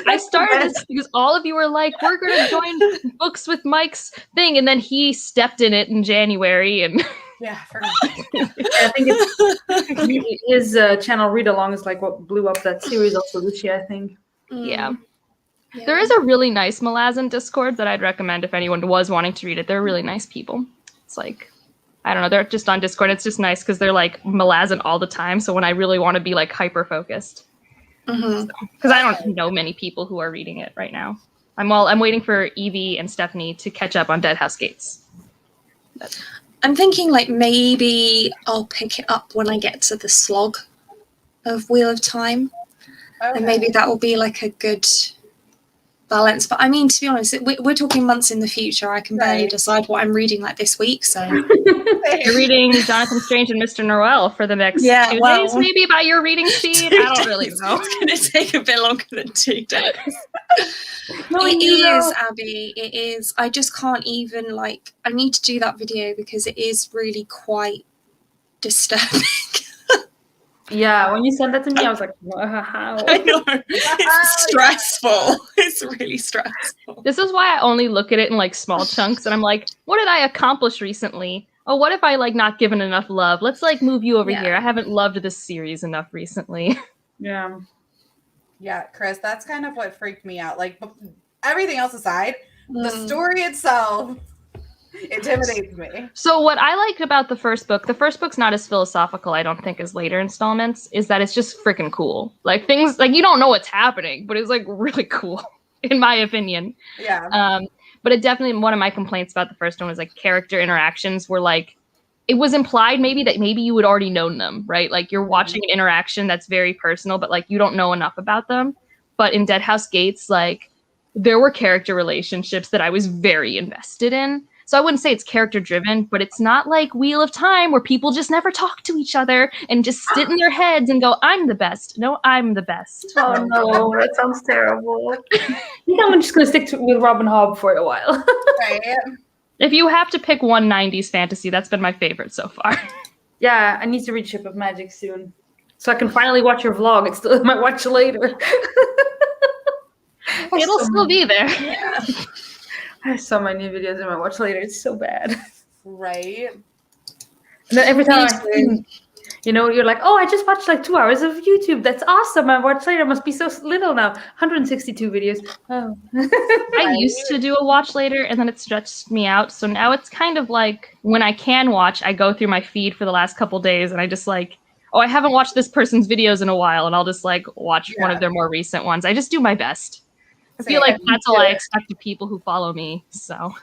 I started this because all of you were like, we're going to join Books with Mike's thing. And then he stepped in it in January. And Yeah, I forgot. I think his channel Read Along is like what blew up that series also this year, I think. yeah. There is a really nice Malazan Discord that I'd recommend if anyone was wanting to read it. They're really nice people. It's like, I don't know, they're just on Discord. It's just nice because they're like Malazan all the time. So when I really want to be like hyper focused, because I don't know many people who are reading it right now. I'm waiting for Evie and Stephanie to catch up on Dead House Gates. I'm thinking like maybe I'll pick it up when I get to the slog of Wheel of Time. Okay. And maybe that will be like a good balance. But I mean, to be honest, we're talking months in the future. I can barely Right. decide what I'm reading like this week. So You're reading Jonathan Strange and Mr. Noel for the next 2 days, maybe, about your reading speed? I don't really know. It's going to take a bit longer than 2 days. No, It you know. is, Abby. It is. I just can't even like. I need to do that video because it is really quite disturbing. Yeah, when you sent that to me, I was like, wow. I know. It's stressful. It's really stressful. This is why I only look at it in like small chunks, and I'm like, what did I accomplish recently? Oh, what if I like not given enough love? Let's like move you over Yeah. here. I haven't loved this series enough recently. Yeah. Yeah, Chris, that's kind of what freaked me out. Like everything else aside, the Mm. story itself intimidates me. So what I liked about the first book's not as philosophical, I don't think, as later installments, is that it's just freaking cool. Like things like you don't know what's happening, but it's like really cool, in my opinion. Yeah. But it definitely, one of my complaints about the first one was like character interactions were like, it was implied maybe that maybe you would already known them, right? Like you're watching an interaction that's very personal, but like you don't know enough about them. But in Dead House Gates, like there were character relationships that I was very invested in. So I wouldn't say it's character driven, but it's not like Wheel of Time where people just never talk to each other and just sit in their heads and go, I'm the best. No, I'm the best. Oh no, that sounds terrible. I think I'm just gonna stick with Robin Hobb for a while. Right. If you have to pick one 90s fantasy, that's been my favorite so far. Yeah, I need to read Ship of Magic soon, so I can finally watch your vlog. It's still I might watch later. It'll still be there. Yeah. I have so many videos I might watch later. It's so bad. Right. And then every time Me too. you're like, oh, I just watched like 2 hours of YouTube. That's awesome. I watched later. It must be so little now. 162 videos. Oh. I used to do a watch later and then it stretched me out. So now it's kind of like when I can watch, I go through my feed for the last couple days and I just like, oh, I haven't watched this person's videos in a while. And I'll just like watch one of their more recent ones. I just do my best. I feel like that's all I expect of people who follow me. So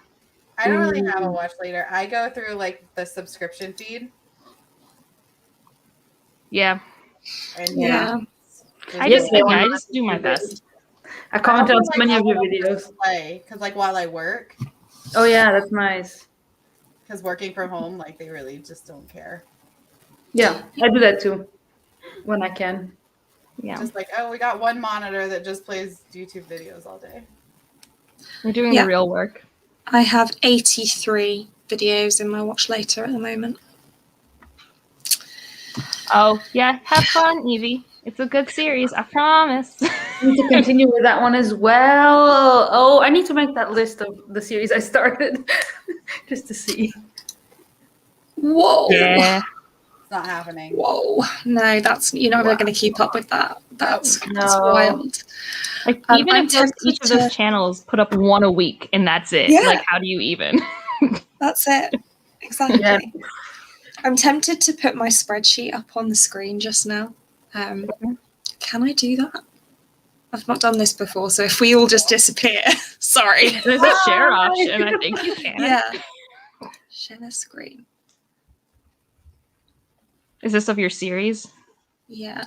I don't really have a watch later. I go through like the subscription feed. yeah, And Yeah. I just do my best. I commented on so many of your videos. Because like while I work, Oh yeah, that's nice. because working from home, like they really just don't care. Yeah, I do that too when I can. Yeah, Just like, oh, we got one monitor that just plays YouTube videos all day. we're doing Yeah. the real work. I have 83 videos in my watch later at the moment. Oh yeah, have fun, Evie. It's a good series, I promise. need to continue with that one as well. Oh, I need to make that list of the series I started just to see. Whoa. Yeah. It's not happening. Whoa. No, you're not going to keep up with that. That's wild. Like I'm even if each of those tempted channels put up one a week and that's it. Yeah. Like how do you even? That's it. Exactly. Yeah. I'm tempted to put my spreadsheet up on the screen just now. Can I do that? I've not done this before, so if we all just disappear, sorry. There's a share option. I think you can. Yeah. Share screen. Is this of your series? Yeah.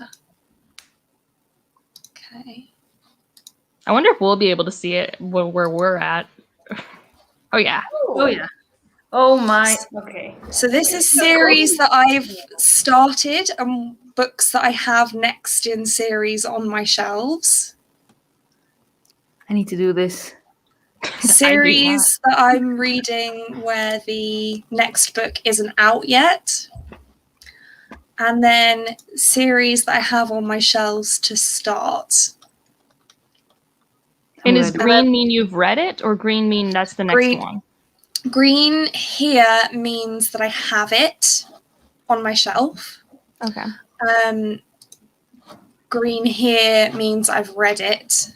Okay. I wonder if we'll be able to see it where we're at. Oh yeah. Oh yeah. Oh my. Okay. So this is series that I've started and books that I have next in series on my shelves. I need to do this. Series that I'm reading where the next book isn't out yet. And then series that I have on my shelves to start. And does green mean you've read it, or green mean that's the next one? Green here means that I have it on my shelf. Okay. Green here means I've read it.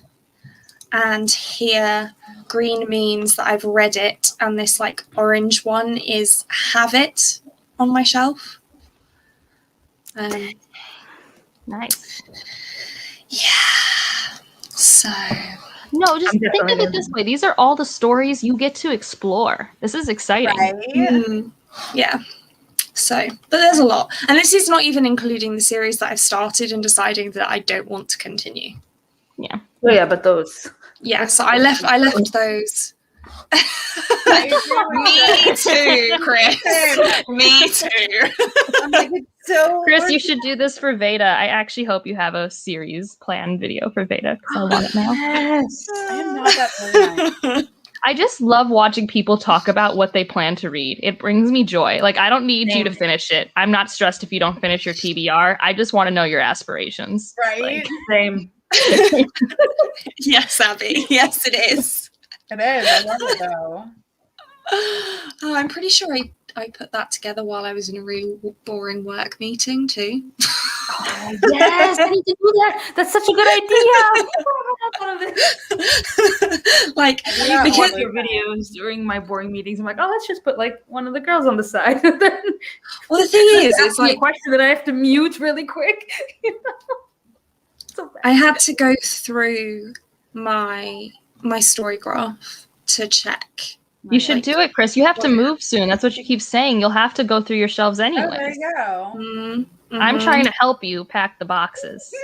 And here, green means that I've read it. And this like orange one is have it on my shelf. Nice. Yeah. So. No, just think of it this way. These are all the stories you get to explore. This is exciting. Right? Yeah. So, but there's a lot. And this is not even including the series that I've started and deciding that I don't want to continue. Yeah. Oh yeah, but those. Yeah, so I left those. Me too, Chris. Me too. I'm like, it's so Chris, you should do this for Veda. I actually hope you have a series plan video for Veda because I want it now. Yes. I am not that organized. I just love watching people talk about what they plan to read. It brings me joy. Like, I don't need you to finish it. I'm not stressed if you don't finish your TBR. I just want to know your aspirations. Right? Like, Same. Yes, Abby. Yes, it is. It is. I love it though. Oh, I'm pretty sure I put that together while I was in a really boring work meeting too. Oh, yes, I need to do that. That's such a good idea. Like, Yeah, because Your videos during my boring meetings, I'm like, oh, let's just put like one of the girls on the side. well, the thing is, it's like a like question that I have to mute really quick. So bad. I had to go through my story graph to check. you should do it, Chris. You have to move soon. That's what you keep saying. You'll have to go through your shelves Oh, anyway. there you go. Mm-hmm. I'm trying to help you pack the boxes.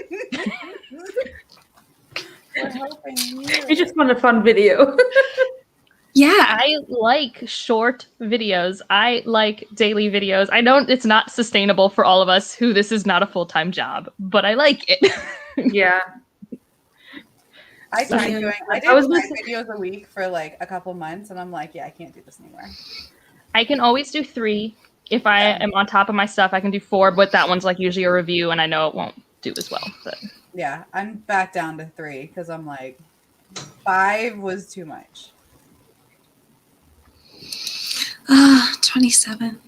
We're helping you. We just want a fun video. Yeah. I like short videos. I like daily videos. I know it's not sustainable for all of us who this is not a full-time job, but I like it. Yeah. I tried doing. I did I was 5 listening- videos a week for like a couple months, and I'm like, yeah, I can't do this anymore. I can always do 3. If I am on top of my stuff, I can do 4, but that one's like usually a review, and I know it won't do as well. But Yeah, I'm back down to 3 because I'm like, 5 was too much. 27.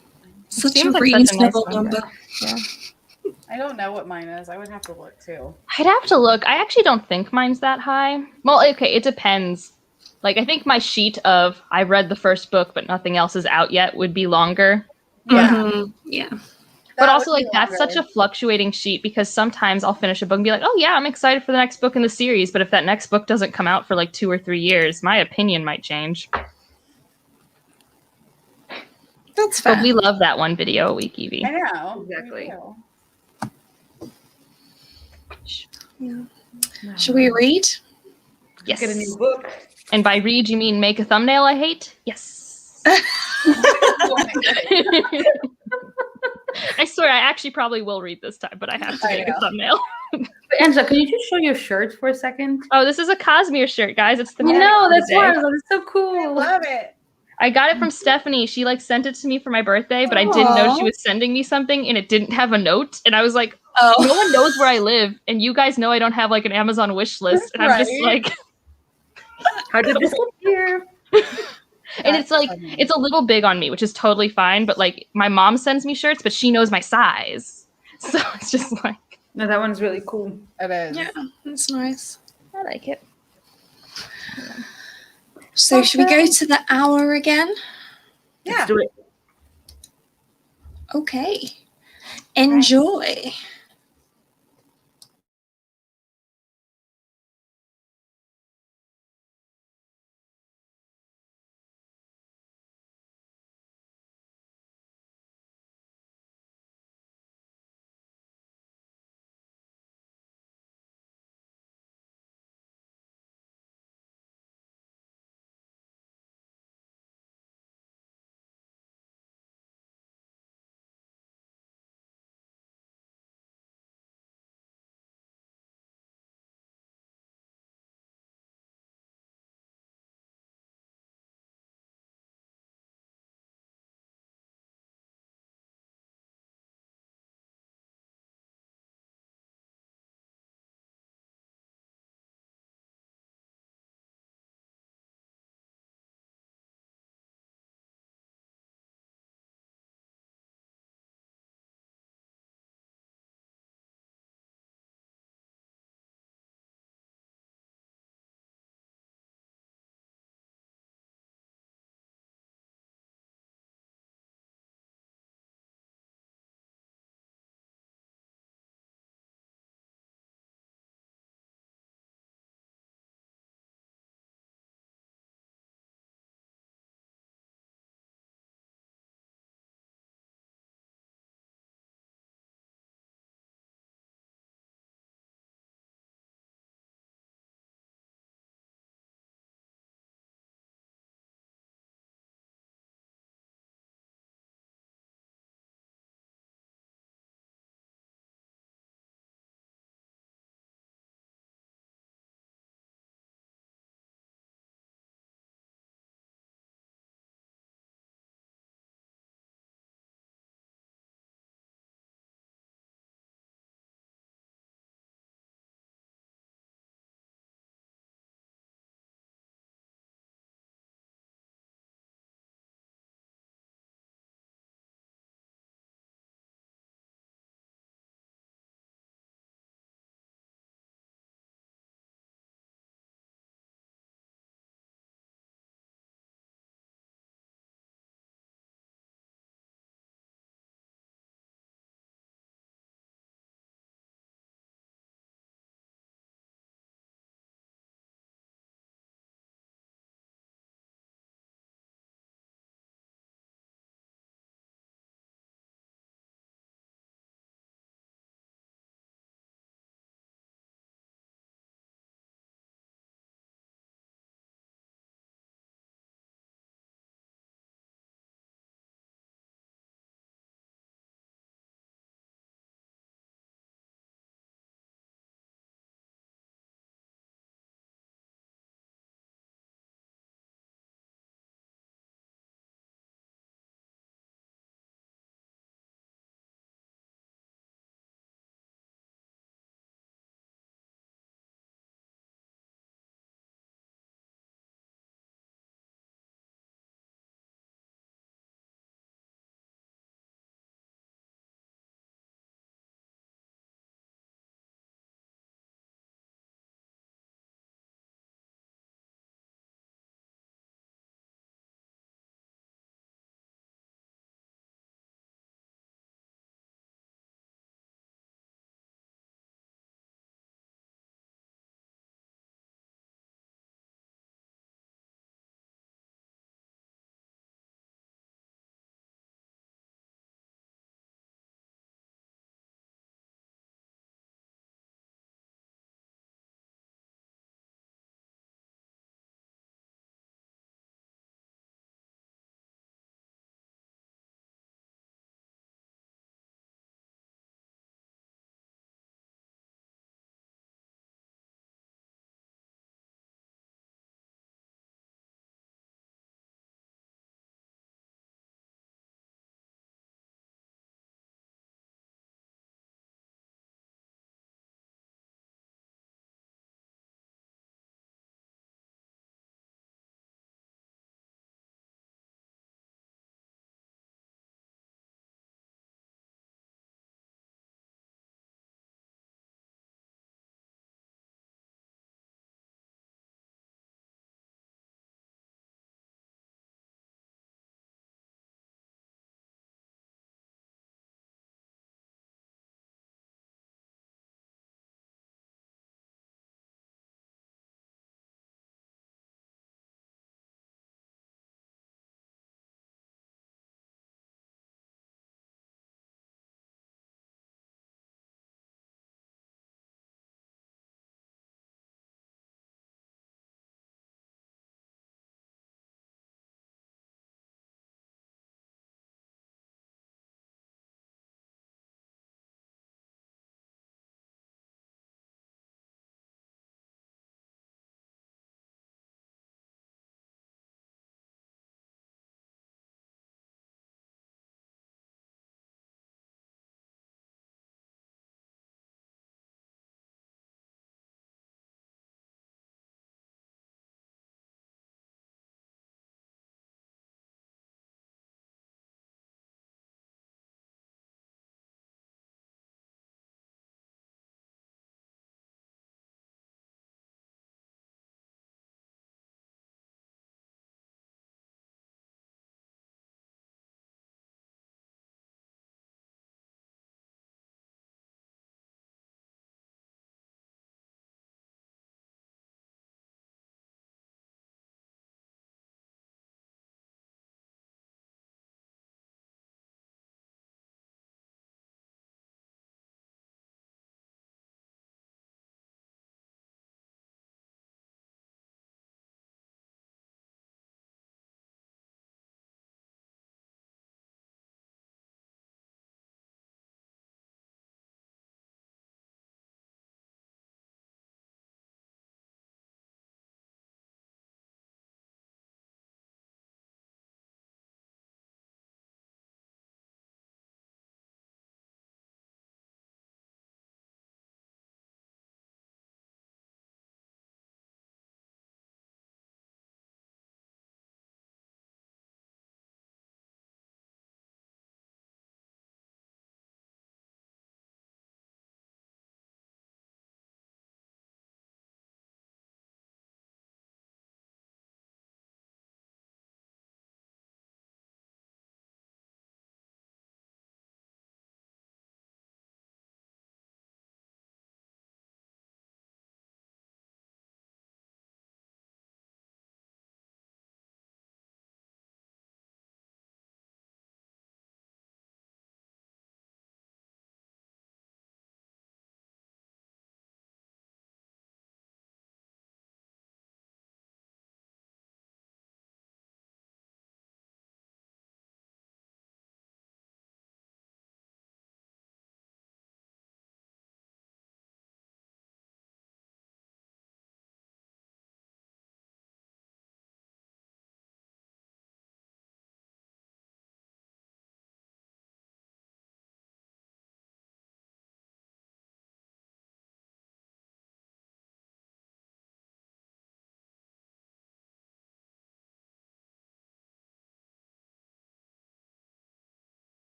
Such seems a like such a nice reasonable number. number. yeah. I don't know what mine is. I would have to look too. I'd have to look. I actually don't think mine's that high. Well, okay, it depends. Like, I think my sheet of I've read the first book, but nothing else is out yet would be longer. Yeah. Mhm. Yeah. But That also, would be like, that's such longer. a fluctuating sheet because sometimes I'll finish a book and be like, oh, yeah, I'm excited for the next book in the series. But if that next book doesn't come out for like 2 or 3 years, my opinion might change. That's fair. But we love that one video a week, Evie. I know. Exactly. Me too. Should we read? Yes. Get a new book. And by read, you mean make a thumbnail I hate? Yes. I swear, I actually probably will read this time, but I have to I make a know. thumbnail. But Angela, can you just show your shirt for a second? Oh, this is a Cosmere shirt, guys. It's the No, that's why. why. It's so I cool. love it. I got it from Stephanie. She like sent it to me for my birthday, but I didn't know she Aw. was sending me something and it didn't have a note. And I was like, Oh. no one knows where I live, and you guys know I don't have like an Amazon wish list, and I'm just Right. like, How did this get here? and it's like funny. it's a little big on me, which is totally fine. But like my mom sends me shirts, but she knows my size, so it's just like No, that one's really cool. It is. Yeah, that's nice. I like it. So should we go to the hour again? Yeah. Let's do it. Okay. Enjoy.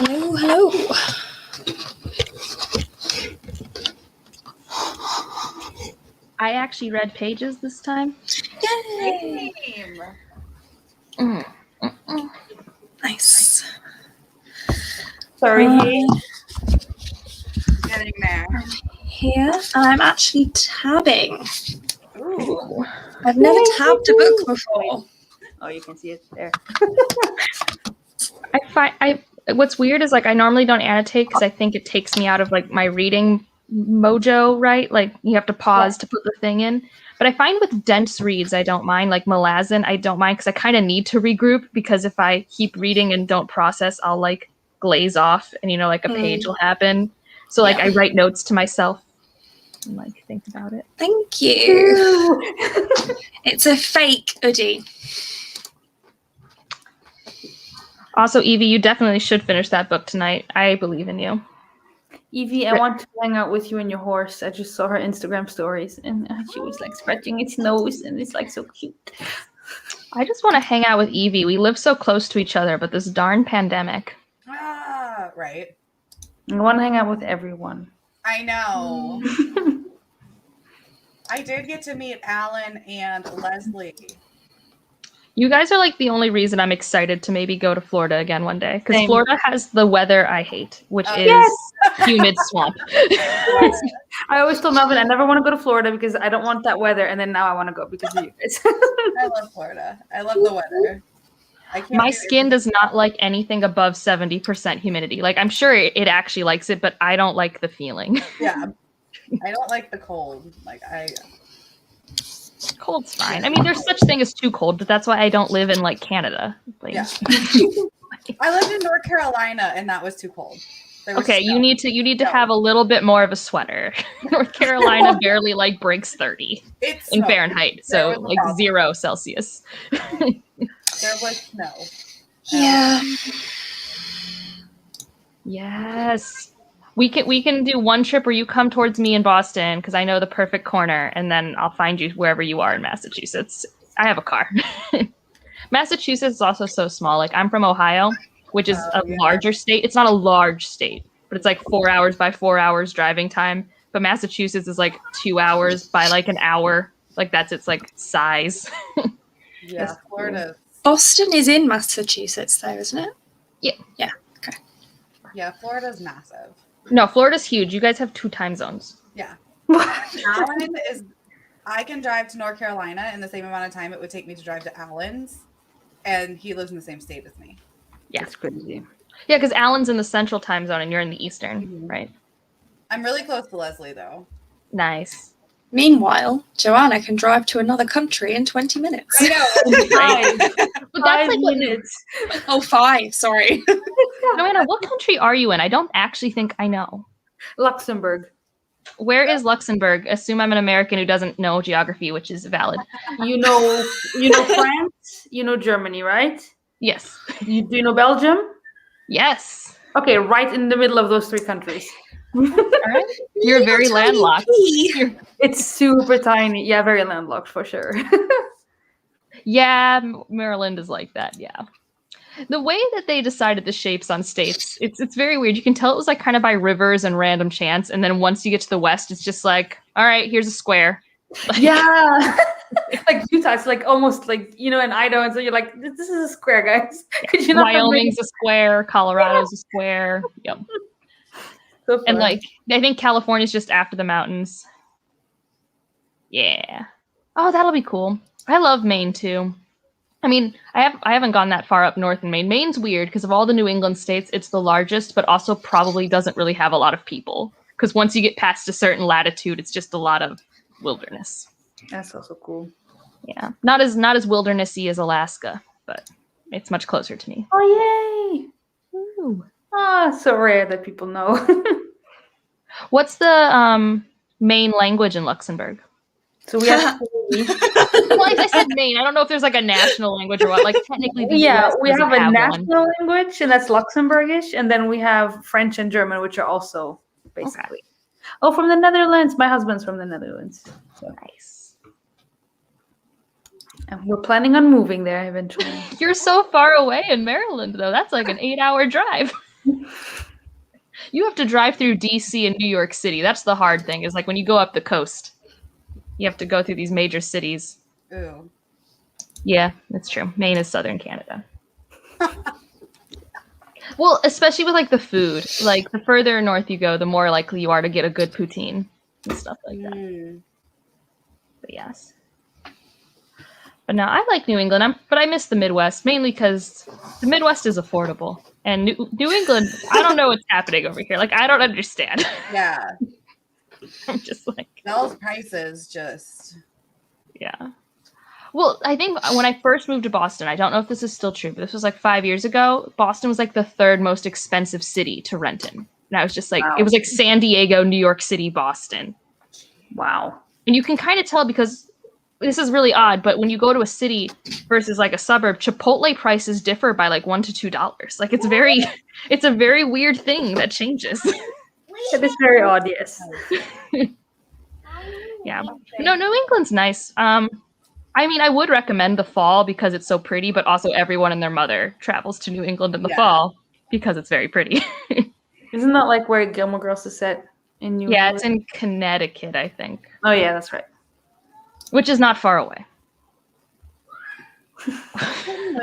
Hello, hello. I actually read pages this time. Yay! Same. Nice. Sorry. Getting there. Here, I'm actually tabbing. Ooh. I've never tabbed a book before. Oh, you can see it there. What's weird is like I normally don't annotate because I think it takes me out of like my reading mojo, right? Like you have to pause to put the thing in. But I find with dense reads, I don't mind. Like Malazan, I don't mind because I kind of need to regroup because if I keep reading and don't process, I'll like glaze off and like a page will happen. So like I write notes to myself and like think about it. Thank you. It's a fake hoodie. Also, Evie, you definitely should finish that book tonight. I believe in you. Evie, I want to hang out with you and your horse. I just saw her Instagram stories and she was like scratching its nose and it's like so cute. I just want to hang out with Evie. We live so close to each other, but this darn pandemic. Ah, right. I want to hang out with everyone. I know. I did get to meet Alan and Leslie. You guys are like the only reason I'm excited to maybe go to Florida again one day. Because Florida has the weather I hate, which is humid swamp. I always told Melvin I never want to go to Florida because I don't want that weather. And then now I want to go because of you guys. I love Florida. I love the weather. My skin does not like anything above 70% humidity. Like I'm sure it actually likes it, but I don't like the feeling. Yeah. I don't like the cold. Cold's fine. I mean, there's such thing as too cold, but that's why I don't live in like Canada. Like, yeah. I lived in North Carolina and that was too cold. Okay, you need to have a little bit more of a sweater. North Carolina barely like breaks 30 in Fahrenheit, so like 0 Celsius. There was snow. Yeah. Yes. We can do one trip where you come towards me in Boston because I know the perfect corner, and then I'll find you wherever you are in Massachusetts. I have a car. Massachusetts is also so small. Like I'm from Ohio, which is a larger state. It's not a large state, but it's like 4 hours by 4 hours driving time. But Massachusetts is like 2 hours by like an hour. Like that's its like size. Yeah, Florida. Boston is in Massachusetts, though, isn't it? Yeah. Yeah. Okay. Yeah, Florida's massive. No, Florida's huge. You guys have 2 time zones. Yeah. Alan is. I can drive to North Carolina in the same amount of time it would take me to drive to Alan's, and he lives in the same state as me. Yeah, it's crazy. Yeah, because Alan's in the central time zone and you're in the eastern, right? I'm really close to Leslie, though. Nice. Meanwhile, Joanna can drive to another country in 20 minutes. I know. But that's like minutes. Oh, 5. Sorry. Joanna, what country are you in? I don't actually think I know. Luxembourg. Where is Luxembourg? Assume I'm an American who doesn't know geography, which is valid. You know France, you know Germany, right? Yes. Do you know Belgium? Yes. Okay, right in the middle of those 3 countries. All right. You're very landlocked. It's super tiny. Yeah, very landlocked for sure. Yeah, Maryland is like that. Yeah. The way that they decided the shapes on states, it's very weird. You can tell it was like kind of by rivers and random chance, and then once you get to the west, it's just like, all right, here's a square. Yeah. Like Utah, it's like almost like, in Idaho, and so you're like, this is a square, guys. Could you not Wyoming's a square, Colorado's a square. Yep. So and like I think California's just after the mountains. Yeah. Oh, that'll be cool. I love Maine too. I mean, I haven't gone that far up north in Maine. Maine's weird because of all the New England states, it's the largest, but also probably doesn't really have a lot of people. Because once you get past a certain latitude, it's just a lot of wilderness. That's also cool. Yeah. Not as wildernessy as Alaska, but it's much closer to me. Oh yay! Ooh. So rare that people know. What's the main language in Luxembourg? So we have Well, I said Maine. I don't know if there's like a national language or what. Like technically, the US we have a national one. language, and that's Luxembourgish, and then we have French and German, which are also basically. Okay. Oh, from the Netherlands. My husband's from the Netherlands. So. Nice. And we're planning on moving there eventually. You're so far away in Maryland, though. That's like an 8-hour drive. You have to drive through DC and New York City. That's the hard thing, is like when you go up the coast, you have to go through these major cities. Ooh. Yeah, that's true. Maine is southern Canada. Well, especially with like the food. Like the further north you go, the more likely you are to get a good poutine and stuff like that. Mm. But yes. But no, I like New England. But I miss the Midwest, mainly because the Midwest is affordable. And New England, I don't know what's happening over here. Like, I don't understand. Yeah. I'm just like... Those prices just... Yeah. Well, I think when I first moved to Boston, I don't know if this is still true, but this was like 5 years ago, Boston was like the third most expensive city to rent in. And I was just like, Wow. It was like San Diego, New York City, Boston. Wow. And you can kind of tell because this is really odd, but when you go to a city versus like a suburb, Chipotle prices differ by like $1 to $2. Like it's a very weird thing that changes. It is very odd, yes. Yeah. No, New England's nice. I mean, I would recommend the fall because it's so pretty, but also everyone and their mother travels to New England in the fall because it's very pretty. Isn't that like where Gilmore Girls is set in New England? It's in Connecticut, I think. Oh yeah, that's right. Which is not far away.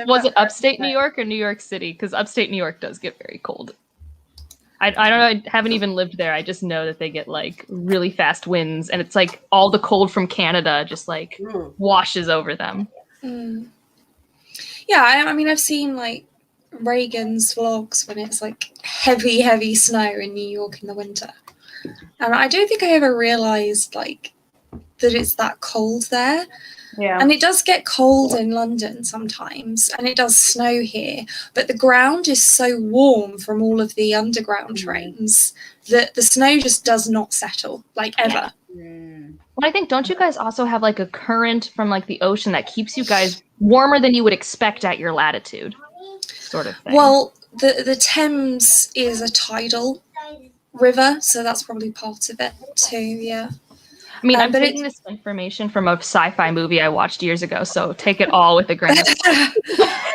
Was it upstate New York or New York City? Because upstate New York does get very cold. I don't know. I haven't even lived there. I just know that they get like really fast winds, and it's like all the cold from Canada just like washes over them. Mm. Yeah, I mean, I've seen like Reagan's vlogs when it's like heavy snow in New York in the winter, and I don't think I ever realized like that it's that cold there. Yeah. And it does get cold in London sometimes, and it does snow here, but the ground is so warm from all of the underground trains that the snow just does not settle, like, ever. Mm. Well, I think, don't you guys also have like a current from like the ocean that keeps you guys warmer than you would expect at your latitude, sort of thing? Well, the Thames is a tidal river, so that's probably part of it too, yeah. I mean, I'm but taking this information from a sci-fi movie I watched years ago, so take it all with a grain of salt.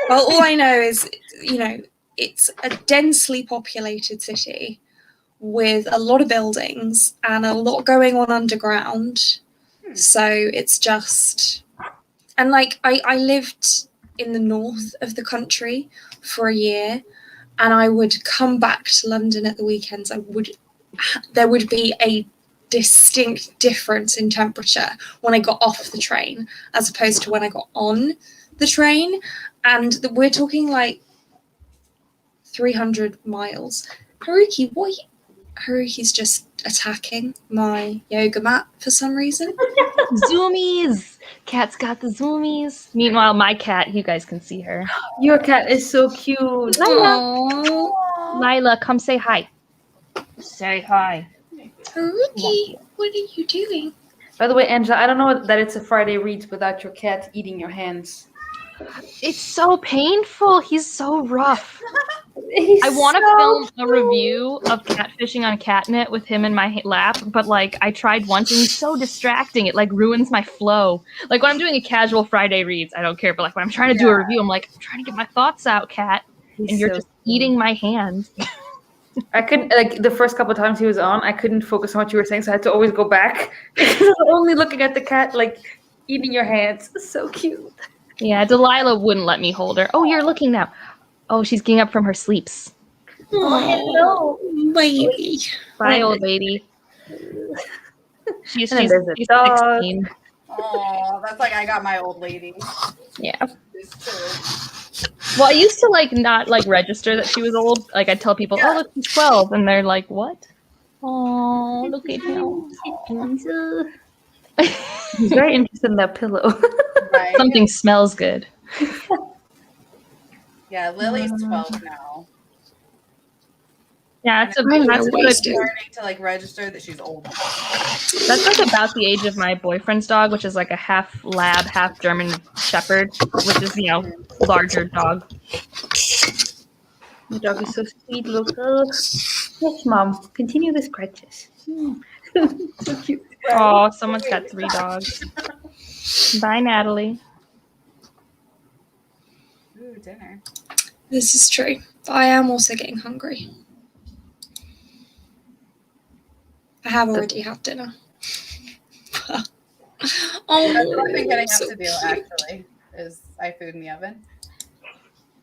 Well, all I know is, you know, it's a densely populated city with a lot of buildings and a lot going on underground. So it's just... And, like, I lived in the north of the country for a year, and I would come back to London at the weekends. There would be a distinct difference in temperature when I got off the train as opposed to when I got on the train, and we're talking like 300 miles. Haruki, Haruki's just attacking my yoga mat for some reason. Zoomies! Cat's got the zoomies. Meanwhile, my cat, you guys can see her. Your cat is so cute. Aww. Lila, come say hi. Say hi. Haruki, what are you doing? By the way, Angela, I don't know that it's a Friday read without your cat eating your hands. It's so painful. He's so rough. He's I want to film a review of catfishing on catnip with him in my lap, but like I tried once and he's so distracting. It like ruins my flow. Like when I'm doing a casual Friday reads, I don't care. But like when I'm trying to do a review, I'm like, I'm trying to get my thoughts out, cat, and you're just eating my hand. I couldn't, like, the first couple of times he was on, I couldn't focus on what you were saying, so I had to always go back. I was only looking at the cat, like, eating your hands. It's so cute. Yeah, Delilah wouldn't let me hold her. Oh, you're looking now. Oh, she's getting up from her sleeps. Oh, hello, baby. Bye, old lady. She's And then there's a dog. 16. Oh, that's like I got my old lady. Yeah. This too. Well, I used to like not like register that she was old. Like I'd tell people, "Oh, look, she's 12," and they're like, "What?" Oh, look at him. He's very interested in that pillow. Right? Something smells good. Yeah, Lily's 12 now. Yeah, that's I know that's what good. to do. Learning to like register that she's old. That's like about the age of my boyfriend's dog, which is like a half lab, half German shepherd, which is, you know, larger dog. The dog is so sweet, look. Yes, Mom. Continue the scratches. So cute. Oh, someone's got 3 dogs. Bye, Natalie. Ooh, dinner. This is true. But I am also getting hungry. I have already had dinner. That's what I've been getting so up to do, cute. actually, is I food in the oven.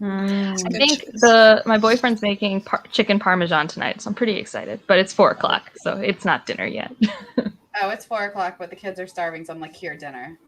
I Good think choice. my boyfriend's making chicken parmesan tonight, so I'm pretty excited. But it's 4:00, so it's not dinner yet. Oh, it's 4:00, but the kids are starving, so I'm like, here, dinner.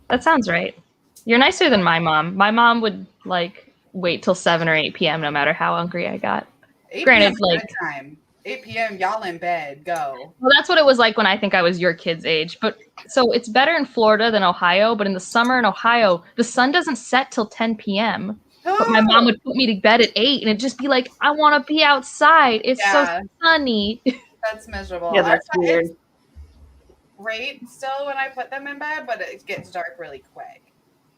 That sounds right. You're nicer than my mom. My mom would like wait till 7 or 8 p.m. no matter how hungry I got. 8 Granted, p.m. like, bedtime. 8 p.m. Y'all in bed. Go. well, that's what it was like when I think I was your kid's age. But so it's better in Florida than Ohio. But in the summer in Ohio, the sun doesn't set till 10 p.m. But my mom would put me to bed at 8, and it'd just be like, I want to be outside. It's so Yeah. sunny. That's miserable. Yeah, that's weird. It's great still when I put them in bed, but it gets dark really quick.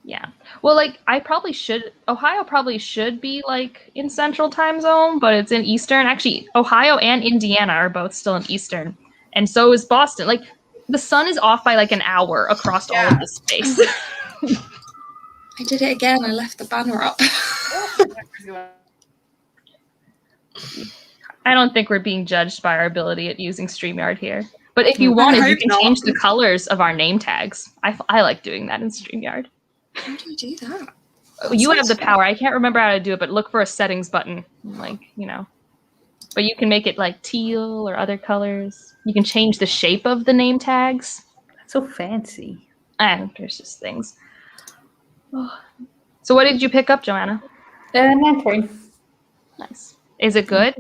Yeah. Well, like Ohio probably should be like in Central Time Zone, but it's in Eastern. Actually, Ohio and Indiana are both still in Eastern. And so is Boston. Like the sun is off by like an hour across all of this space. I did it again. I left the banner up. I don't think we're being judged by our ability at using StreamYard here. But if you I wanted, you hope can not. change the colors of our name tags. I like doing that in StreamYard. How do you do that? You have the power. I can't remember how to do it, but look for a settings button. Like, But you can make it like teal or other colors. You can change the shape of the name tags. That's so fancy. There's just things. So what did you pick up, Joanna? 9 point. Nice. Is it good?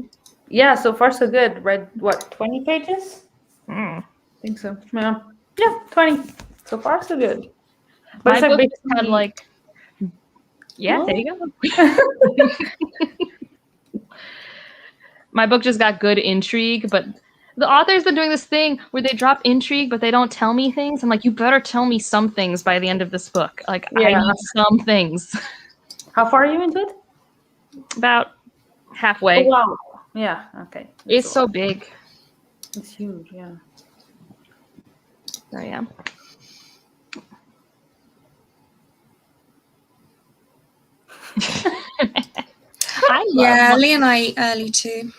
Yeah, so far so good. Read, 20 pages? Mm. I think so. Yeah, 20. So far so good. My it's like book just basically- had like... Yeah, Well- there you go. My book just got good intrigue, but the author's been doing this thing where they drop intrigue, but they don't tell me things. I'm like, you better tell me some things by the end of this book. Like, I Yeah. need some things. How far are you into it? About halfway. Oh, wow. Yeah, okay. It's so big. It's huge, yeah. So, yeah. I love Lee and I eat early too.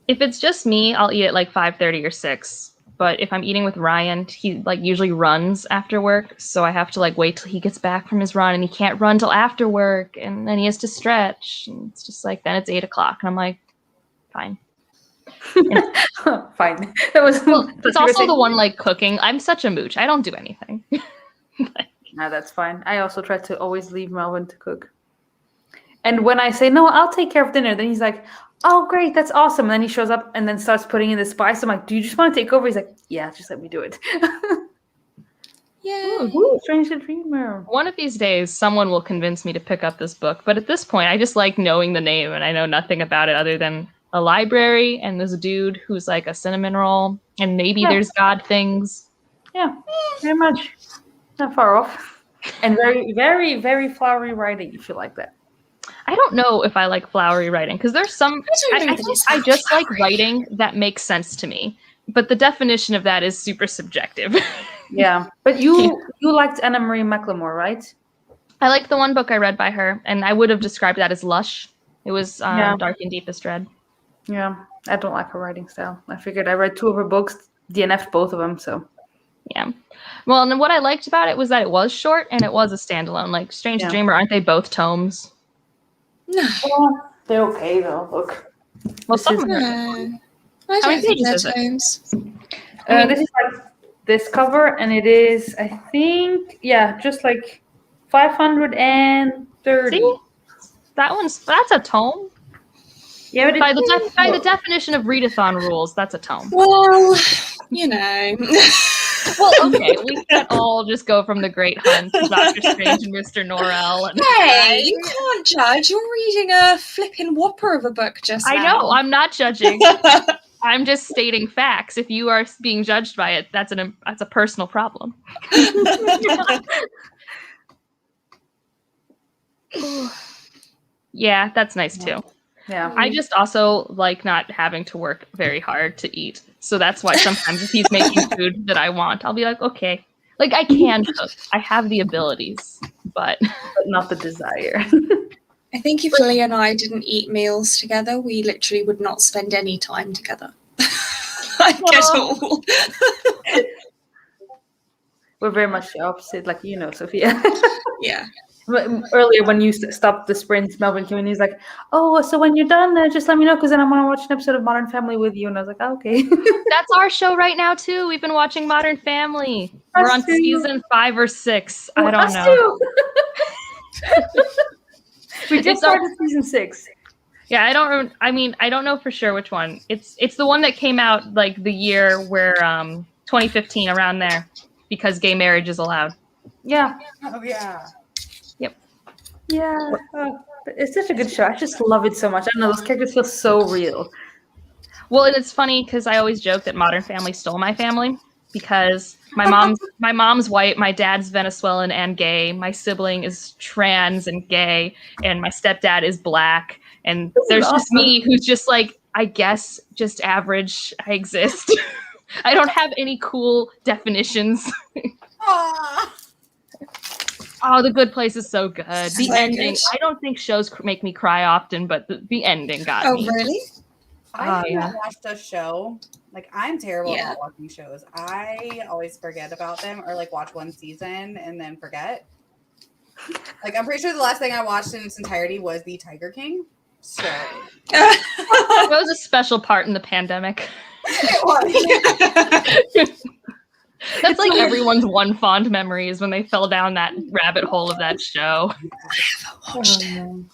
If it's just me, I'll eat at like 5:30 or 6. But if I'm eating with Ryan, he like usually runs after work, so I have to like wait till he gets back from his run, and he can't run till after work, and then he has to stretch, and it's just like then it's 8:00, and I'm like, fine. Fine. That was. It's also the one like cooking. I'm such a mooch. I don't do anything. No, that's fine. I also try to always leave Melvin to cook. And when I say, no, I'll take care of dinner, then he's like, oh, great, that's awesome. And then he shows up and then starts putting in the spice. I'm like, do you just want to take over? He's like, yeah, just let me do it. Yeah. Ooh, Strange the Dreamer. One of these days, someone will convince me to pick up this book. But at this point, I just like knowing the name, and I know nothing about it other than a library and this dude who's like a cinnamon roll, and maybe there's God things. Yeah, very much. Not far off. And very, very, very flowery writing, if you like that. I don't know if I like flowery writing, because there's some. I don't know I that think it's I just like flowery. writing that makes sense to me, but the definition of that is super subjective. Yeah, but you liked Anna Marie McLemore, right? I like the one book I read by her, and I would have described that as lush. It was Dark and Deepest Red. Yeah, I don't like her writing style. I figured I read 2 of her books, DNF'd both of them, so. Yeah. Well, and what I liked about it was that it was short and it was a standalone. Like Strange Dreamer, aren't they both tomes? No. Well, they're okay though. Look. Well, some of them. No. I How many don't think pages they're is it? tomes. This is like this cover, and it is, I think, just like 530. See? That's a tome. Yeah, but By the definition of readathon rules, that's a tome. Well, you know. Well, okay, we can't all just go from The Great Hunt to Doctor Strange and Mr. Norrell. And Hey, you can't judge. You're reading a flipping whopper of a book just I now. know, I'm not judging. I'm just stating facts. If you are being judged by it, that's a personal problem. Yeah, that's nice too. Yeah. I just also like not having to work very hard to eat. So that's why sometimes if he's making food that I want, I'll be like, okay. Like I can cook. I have the abilities, but not the desire. I think if Lee and I didn't eat meals together, we literally would not spend any time together. Like at all. We're very much the opposite, like Sophia. Yeah. Earlier when you stopped the sprint, Melvin came in, he's like, "Oh, so when you're done, just let me know, because then I want to watch an episode of Modern Family with you." And I was like, oh, "Okay." that's our show right now too. We've been watching Modern Family. We're on season 5 or 6. I don't know. We just started season 6. Yeah, I don't know for sure which one. It's the one that came out like the year where 2015, around there, because gay marriage is allowed. Yeah. Oh yeah. Yeah. Oh, it's such a good show. I just love it so much. I don't know, those characters feel so real. Well, and it's funny because I always joke that Modern Family stole my family, because my mom's white, my dad's Venezuelan and gay, my sibling is trans and gay, and my stepdad is black, and there's just me who's just like, I guess, just average. I exist. I don't have any cool definitions. Aww. Oh, The Good Place is so good. The So ending. good. I don't think shows make me cry often, but the ending got me. Oh, really? I yeah. haven't watched a show. Like, I'm terrible Yeah. about watching shows. I always forget about them, or like watch one season and then forget. Like, I'm pretty sure the last thing I watched in its entirety was The Tiger King. So That was a special part in the pandemic. it was. That's like everyone's one fond memory is when they fell down that rabbit hole of that show.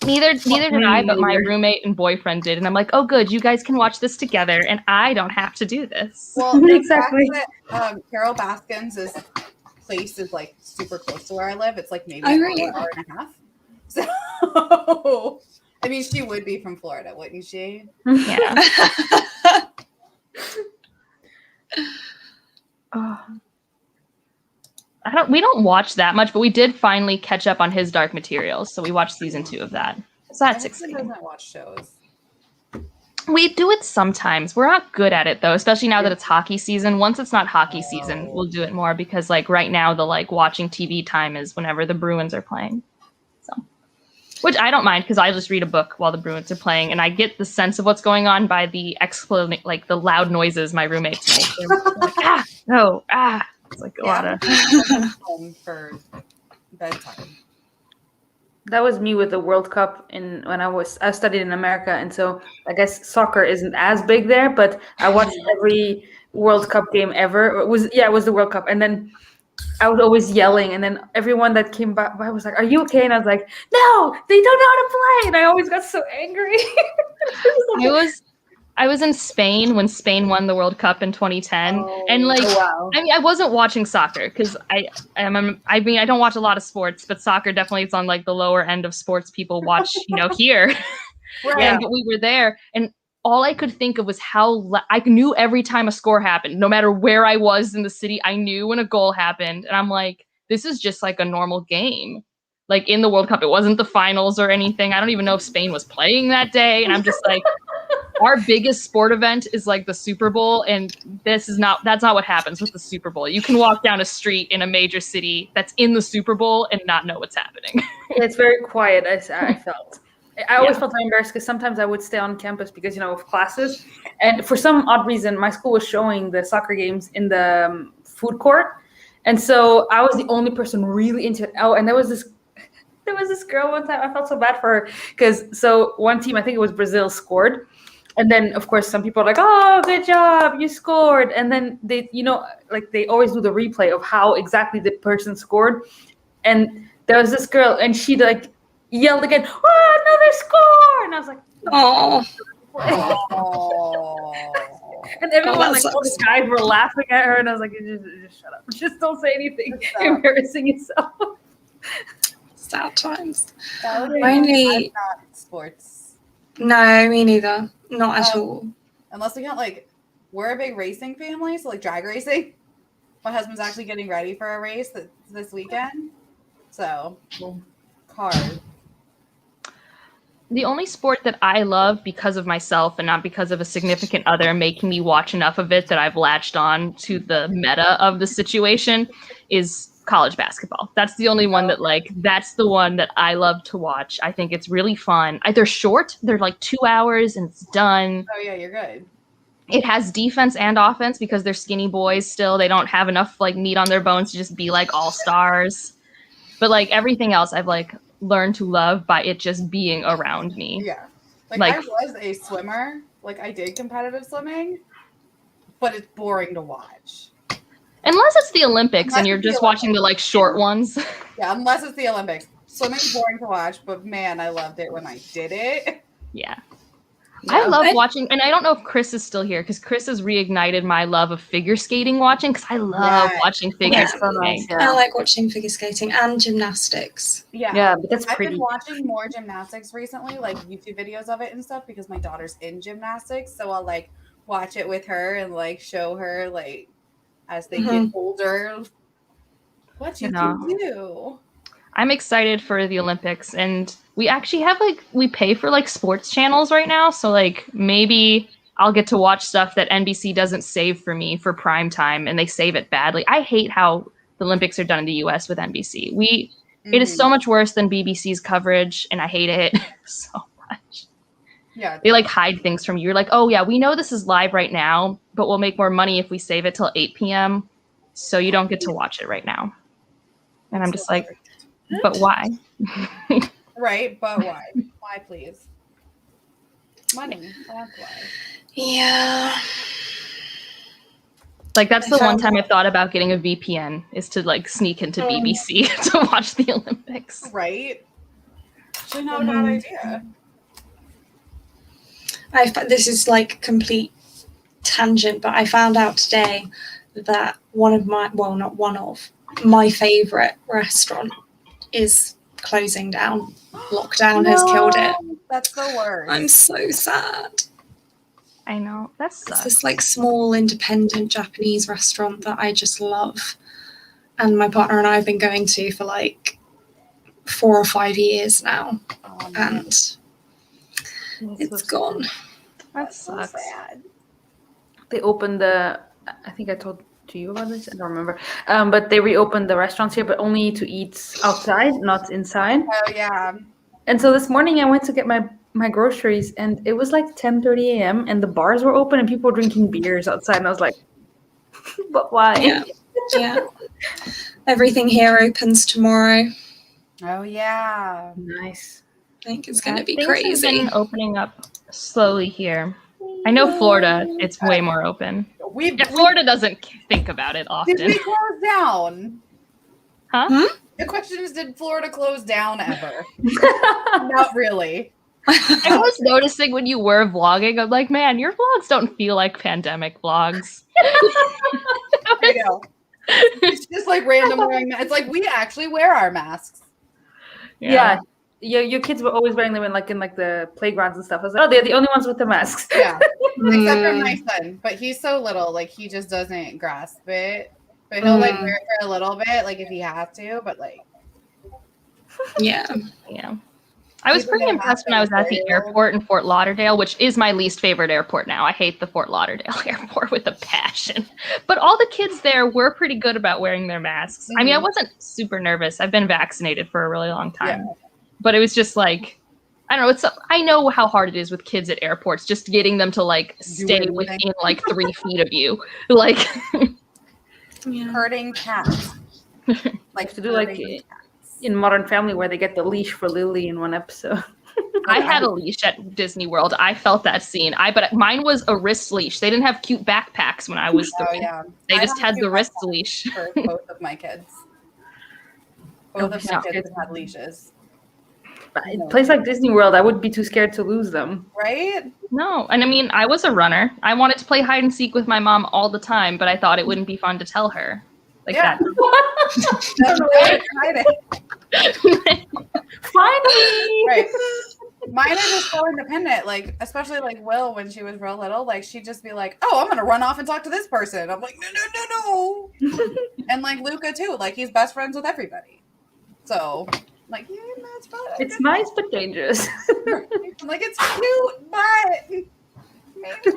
Neither did I, but my roommate and boyfriend did, and I'm like, oh, good, you guys can watch this together, and I don't have to do this. Well, the Exactly. fact that Carol Baskin's place is like super close to where I live. It's like maybe Oh, really? an hour and a half. So, I mean, she would be from Florida, wouldn't she? Yeah. We don't watch that much, but we did finally catch up on his Dark Materials, so we watched season 2 of that. So that's My husband exciting. doesn't watch shows. We do it sometimes. We're not good at it though, especially now that it's hockey season. Once it's not hockey season, we'll do it more, because like right now the like watching TV time is whenever the Bruins are playing. So, which I don't mind, because I just read a book while the Bruins are playing, and I get the sense of what's going on by the like the loud noises my roommates make. They're like, no, it's like a lot of. Home for bedtime. That was me with the World Cup when I studied in America, and so I guess soccer isn't as big there, but I watched every World Cup game ever. It was the World Cup, and then I was always yelling, and then everyone that came by was like, "Are you okay?" And I was like, "No, they don't know how to play," and I always got so angry. I was in Spain when Spain won the World Cup in 2010, and like, wow. I mean, I wasn't watching soccer because I don't watch a lot of sports, but soccer definitely is on like the lower end of sports people watch, here. Right. But we were there, and all I could think of was how I knew every time a score happened, no matter where I was in the city, I knew when a goal happened, and I'm like, this is just like a normal game. Like in the World Cup, it wasn't the finals or anything. I don't even know if Spain was playing that day, and I'm just like. Our biggest sport event is like the Super Bowl, and that's not what happens with the Super Bowl. You can walk down a street in a major city that's in the Super Bowl and not know what's happening. It's very quiet, I felt. I always felt very embarrassed because sometimes I would stay on campus because, of classes. And for some odd reason, my school was showing the soccer games in the food court. And so I was the only person really into it. Oh, and there was this girl one time. I felt so bad for her because one team, I think it was Brazil, scored. And then, of course, some people are like, "Oh, good job, you scored." And then they, they always do the replay of how exactly the person scored. And there was this girl, and she like yelled again, "Oh, another score!" And I was like, Oh. And everyone, that all the sucks. guys were laughing at her, and I was like, just shut up. Just don't say anything. You're embarrassing yourself. Sad times. I'm not sports. No, me neither. Not at all. Unless we count, like, we're a big racing family, so like drag racing. My husband's actually getting ready for a race this weekend. So, cars. The only sport that I love because of myself and not because of a significant other making me watch enough of it that I've latched on to the meta of the situation is college basketball. That's the only one that that's the one that I love to watch. I think it's really fun. They're short. They're like 2 hours and it's done. Oh yeah, you're good. It has defense and offense because they're skinny boys still. They don't have enough like meat on their bones to just be like all stars. But like everything else I've like learned to love by it just being around me. Yeah. Like I was a swimmer. Like I did competitive swimming, but it's boring to watch. Unless it's the Olympics and you're just watching the like short ones. Yeah, unless it's the Olympics. Swimming's boring to watch, but man, I loved it when I did it. Yeah. I love watching, and I don't know if Chris is still here because Chris has reignited my love of figure skating watching because I love watching figure skating. I like watching figure skating and gymnastics. Yeah, but that's pretty. I've been watching more gymnastics recently, like YouTube videos of it and stuff, because my daughter's in gymnastics, so I'll like watch it with her and like show her like as they get older what you can do. I'm excited for the Olympics, and we actually have we pay for like sports channels right now, so like maybe I'll get to watch stuff that NBC doesn't save for me for prime time, and they save it badly. I hate how the Olympics are done in the US with NBC. It is so much worse than BBC's coverage, and I hate it so much. Yeah. They like hide things from you. You're like, oh yeah, we know this is live right now, but we'll make more money if we save it till 8 p.m. So you don't get to watch it right now. And I'm just like, but why? Right, but why? Why, please? Money. That's why. Yeah. Like that's the one time I've thought about getting a VPN is to like sneak into BBC to watch the Olympics. Right? Actually, not a bad idea. This is like complete tangent, but I found out today that my favorite restaurant is closing down. Lockdown has killed it. That's the worst. I'm so sad. I know. That sucks. It's this like small independent Japanese restaurant that I just love. And my partner and I have been going to for like 4 or 5 years now. And it's gone. That sucks. So sad. They opened I think I told to you about this, I don't remember. But they reopened the restaurants here, but only to eat outside, not inside. Oh yeah. And so this morning I went to get my groceries, and it was like 10:30 a.m. and the bars were open and people were drinking beers outside, and I was like, but why? Yeah. Everything here opens tomorrow. Oh yeah. Nice. I think it's going to be Things crazy. have been opening up slowly here. I know Florida, it's way more open. Florida doesn't think about it often. Did we close down? Huh? The question is, did Florida close down ever? Not really. I was noticing when you were vlogging, I'm like, man, your vlogs don't feel like pandemic vlogs. I know. It's just like random wearing masks. It's like we actually wear our masks. Yeah. Your kids were always wearing them in the playgrounds and stuff. I was like, oh, they're the only ones with the masks. Yeah. Except for my son. But he's so little, like he just doesn't grasp it. But he'll like wear it for a little bit, like if he has to, but like Yeah. I was pretty impressed when I was at the airport in Fort Lauderdale, which is my least favorite airport now. I hate the Fort Lauderdale airport with a passion. But all the kids there were pretty good about wearing their masks. I mean, I wasn't super nervous. I've been vaccinated for a really long time. Yeah. But it was just like, I don't know. I know how hard it is with kids at airports, just getting them to like stay within like 3 feet of you. Like herding cats. Like to do like in Modern Family where they get the leash for Lily in one episode. I had a leash at Disney World. I felt that scene. But mine was a wrist leash. They didn't have cute backpacks when I was 3. Oh, yeah. They just had the wrist leash. For both of my kids. Both of my kids had leashes. In a place like Disney World, I would be too scared to lose them. Right? No. And I mean, I was a runner. I wanted to play hide and seek with my mom all the time, but I thought it wouldn't be fun to tell her. Like that. That's the way to hide it. Finally! Right. Mine are just so independent. Like, especially like Will when she was real little, like she'd just be like, oh, I'm gonna run off and talk to this person. I'm like, no. And like Luca too, like he's best friends with everybody. So like, yeah, that's fun. It's nice but dangerous. Like it's cute, but maybe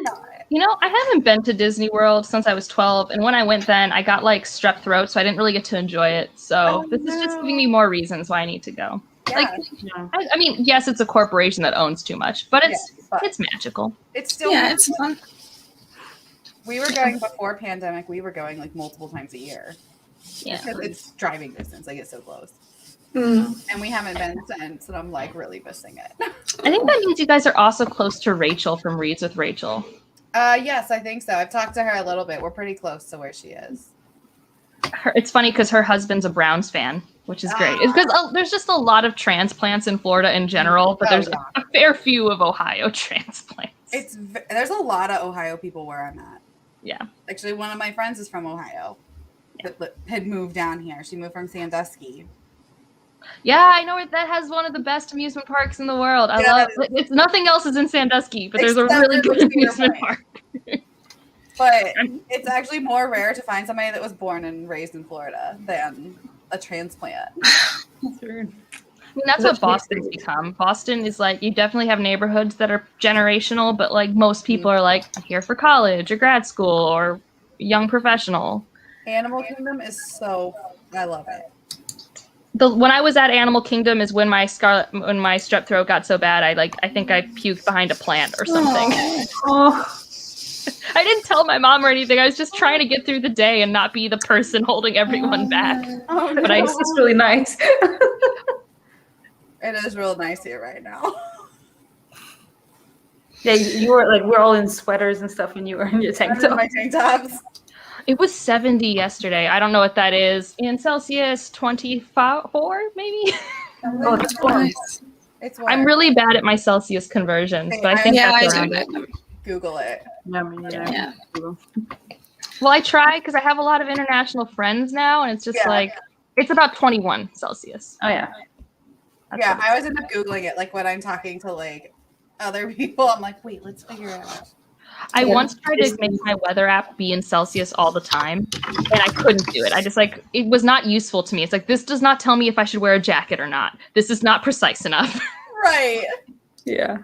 not. You know, I haven't been to Disney World since I was 12, and when I went then, I got like strep throat, so I didn't really get to enjoy it. So this is just giving me more reasons why I need to go. Yeah. Like, I mean, yes, it's a corporation that owns too much, but but it's magical. it's still it's fun. We were going before pandemic. We were going like multiple times a year. Yeah, Because it's driving distance. Like it's so close. Mm. And we haven't been since, and I'm like really missing it. I think that means you guys are also close to Rachel from Reads with Rachel. Yes, I think so. I've talked to her a little bit. We're pretty close to where she is. It's funny because her husband's a Browns fan, which is great. It's because there's just a lot of transplants in Florida in general, but there's a fair few of Ohio transplants. There's a lot of Ohio people where I'm at. Yeah. Actually, one of my friends is from Ohio. That had moved down here. She moved from Sandusky. Yeah, I know that has one of the best amusement parks in the world. I love it. It's nothing else is in Sandusky, but there's a really good amusement park. But it's actually more rare to find somebody that was born and raised in Florida than a transplant. That's weird. I mean, that's what Boston's become. Boston is like, you definitely have neighborhoods that are generational, but like most people are like, I'm here for college or grad school or young professional. Animal Kingdom is I love it. When I was at Animal Kingdom is when my strep throat got so bad I think I puked behind a plant or something. Oh. I didn't tell my mom or anything. I was just trying to get through the day and not be the person holding everyone back. Oh, no. But It's really nice. It is real nice here right now. Yeah, you were like, we're all in sweaters and stuff, and you were in your tank top. My tank tops. It was 70 yesterday. I don't know what that is. In Celsius, 24 maybe? Oh, that's warm. It's warm. I'm really bad at my Celsius conversions, but I think that's around it. Google it. Yeah. Well, I try because I have a lot of international friends now, and it's just it's about 21 Celsius. Oh, yeah. I always end up Googling it. Like when I'm talking to like other people, I'm like, wait, let's figure it out. I once tried to make my weather app be in Celsius all the time, and I couldn't do it. I just it was not useful to me. It's like, this does not tell me if I should wear a jacket or not. This is not precise enough. Right. Yeah.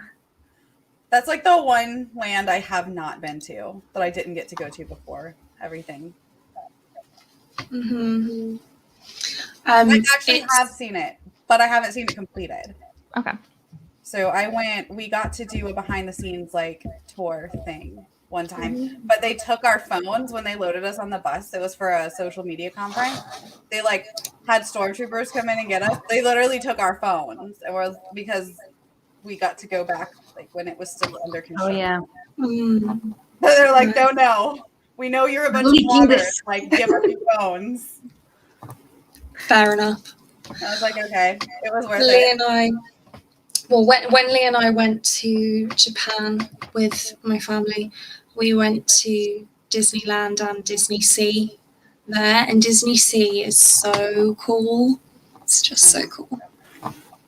That's like the one land I have not been to that I didn't get to go to before everything. Mm-hmm. I actually have seen it, but I haven't seen it completed. Okay. So we got to do a behind the scenes like tour thing one time, but they took our phones when they loaded us on the bus. It was for a social media conference. They like had stormtroopers come in and get us. They literally took our phones because we got to go back like when it was still under control. Oh, yeah. But they're like, no. We know you're a bunch of bloggers. Like, give us your phones. Fair enough. I was like, okay, it was worth Lee it. When Lee and I went to Japan with my family, we went to Disneyland and Disney Sea there, and Disney Sea is so cool. It's just so cool.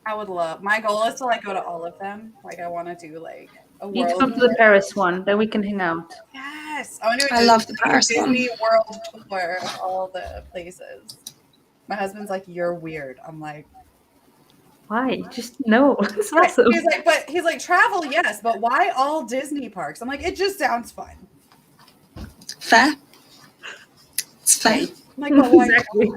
I would love. My goal is to like go to all of them. Like, I want to do like a You need to world. come to the Paris one, then we can hang out. Yes, I want to do I love the Paris Disney World tour of all the places. My husband's like, "You're weird." I'm like, Why? Just no. It's awesome. He's like, travel, yes, but why all Disney parks? I'm like, it just sounds fun. Fair. It's fair. I'm like, but why? Exactly.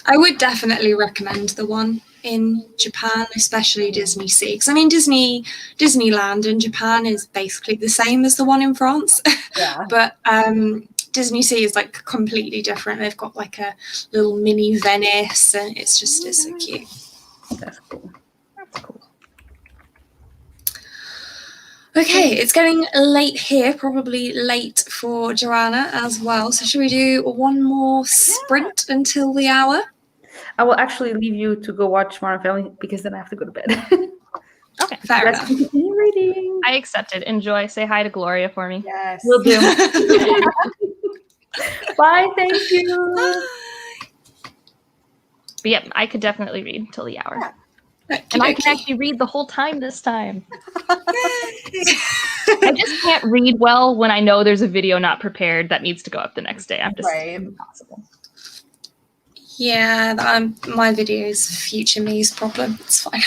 I would definitely recommend the one in Japan, especially Disney Sea. Because I mean, Disneyland in Japan is basically the same as the one in France. Yeah. But Disney Sea is like completely different. They've got like a little mini Venice, and it's so cute. That's cool. Okay, it's getting late here, probably late for Joanna as well. So should we do one more sprint until the hour? I will actually leave you to go watch Modern Family because then I have to go to bed. Okay. Fair Let's enough. continue reading. I accepted. Enjoy. Say hi to Gloria for me. Yes. Will do. Bye. Thank you. But yeah, I could definitely read till the hour. Yeah. And I can actually read the whole time this time. I just can't read well when I know there's a video not prepared that needs to go up the next day. I'm just impossible. Yeah, my video is future me's problem. It's fine.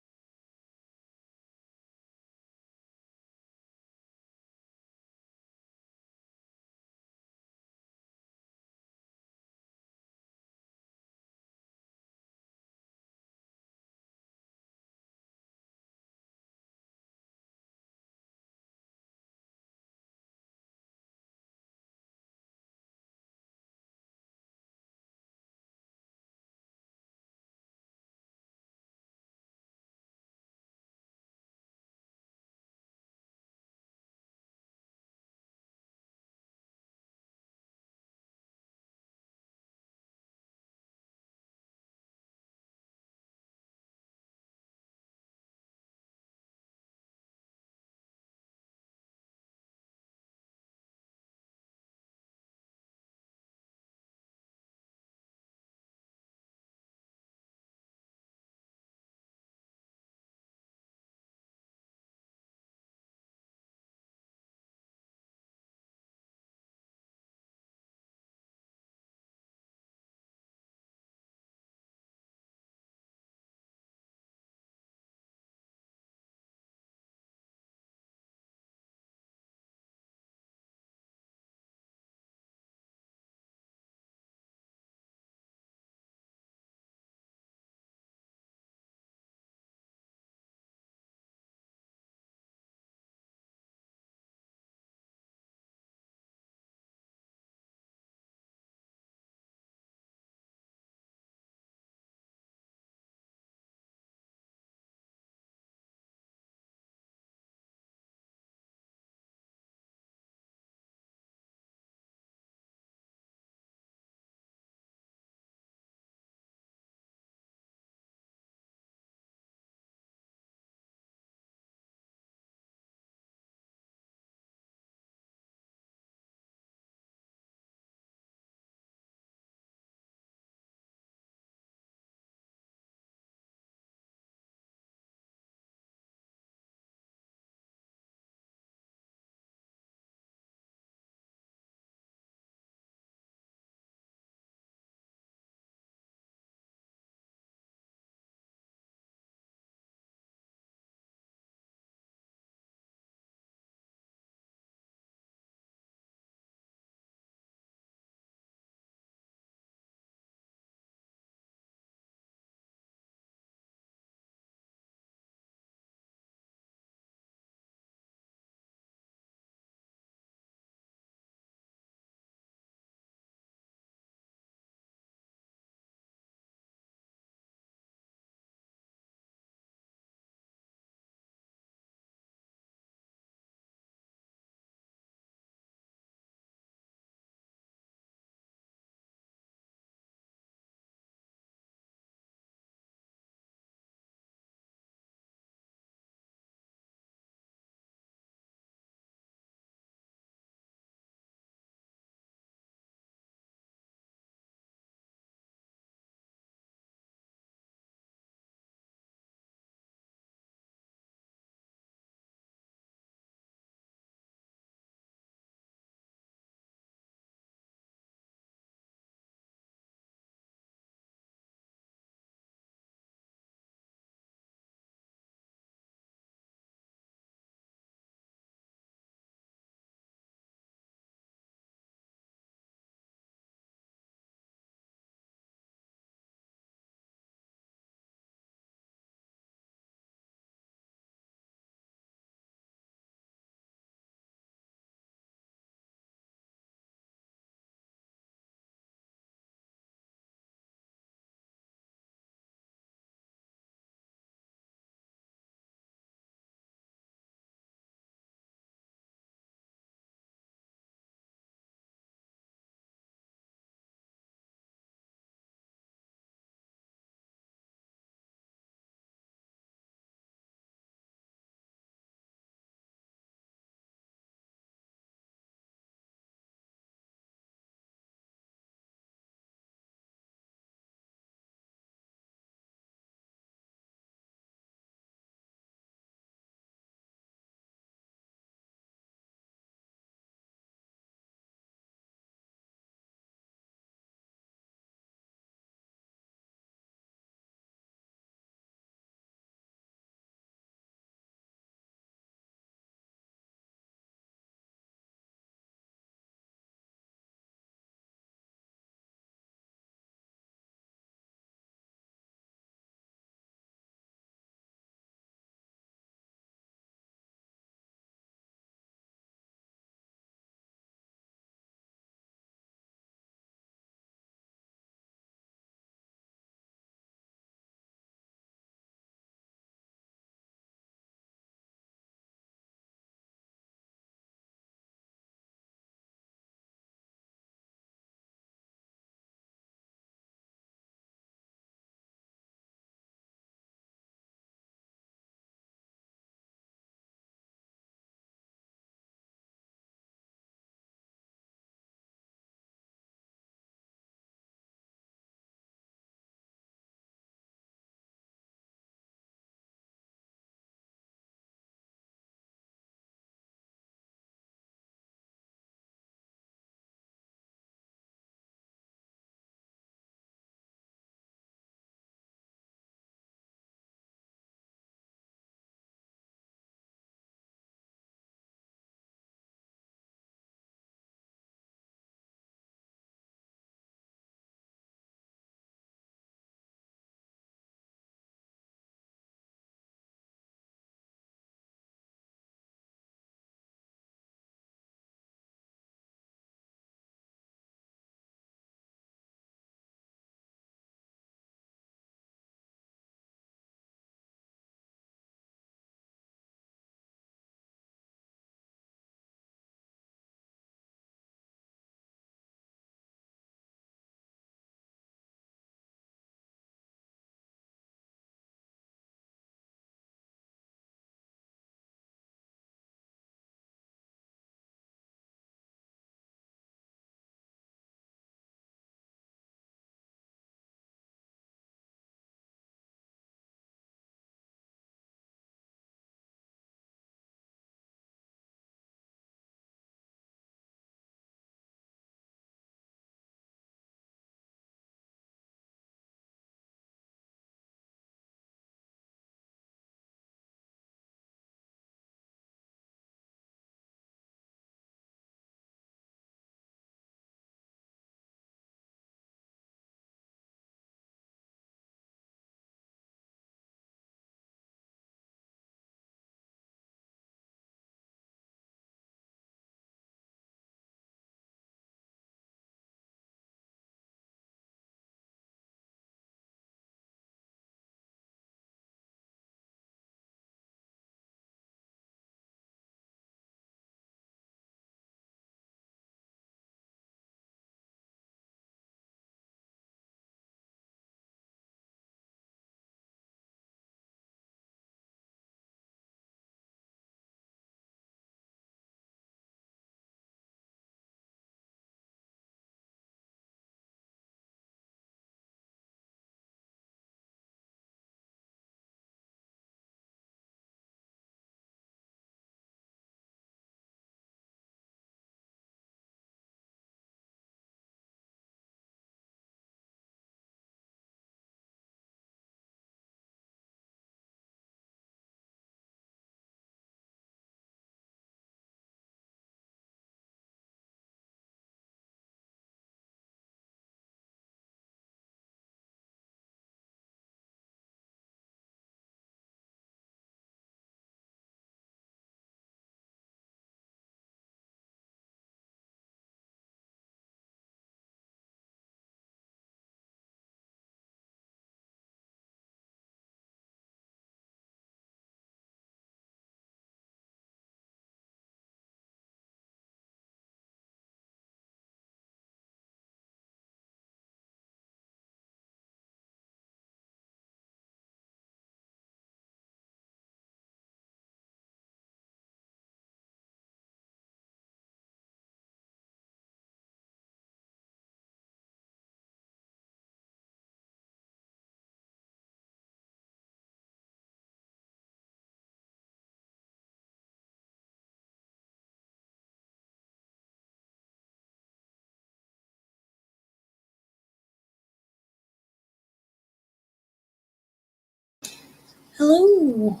Hello.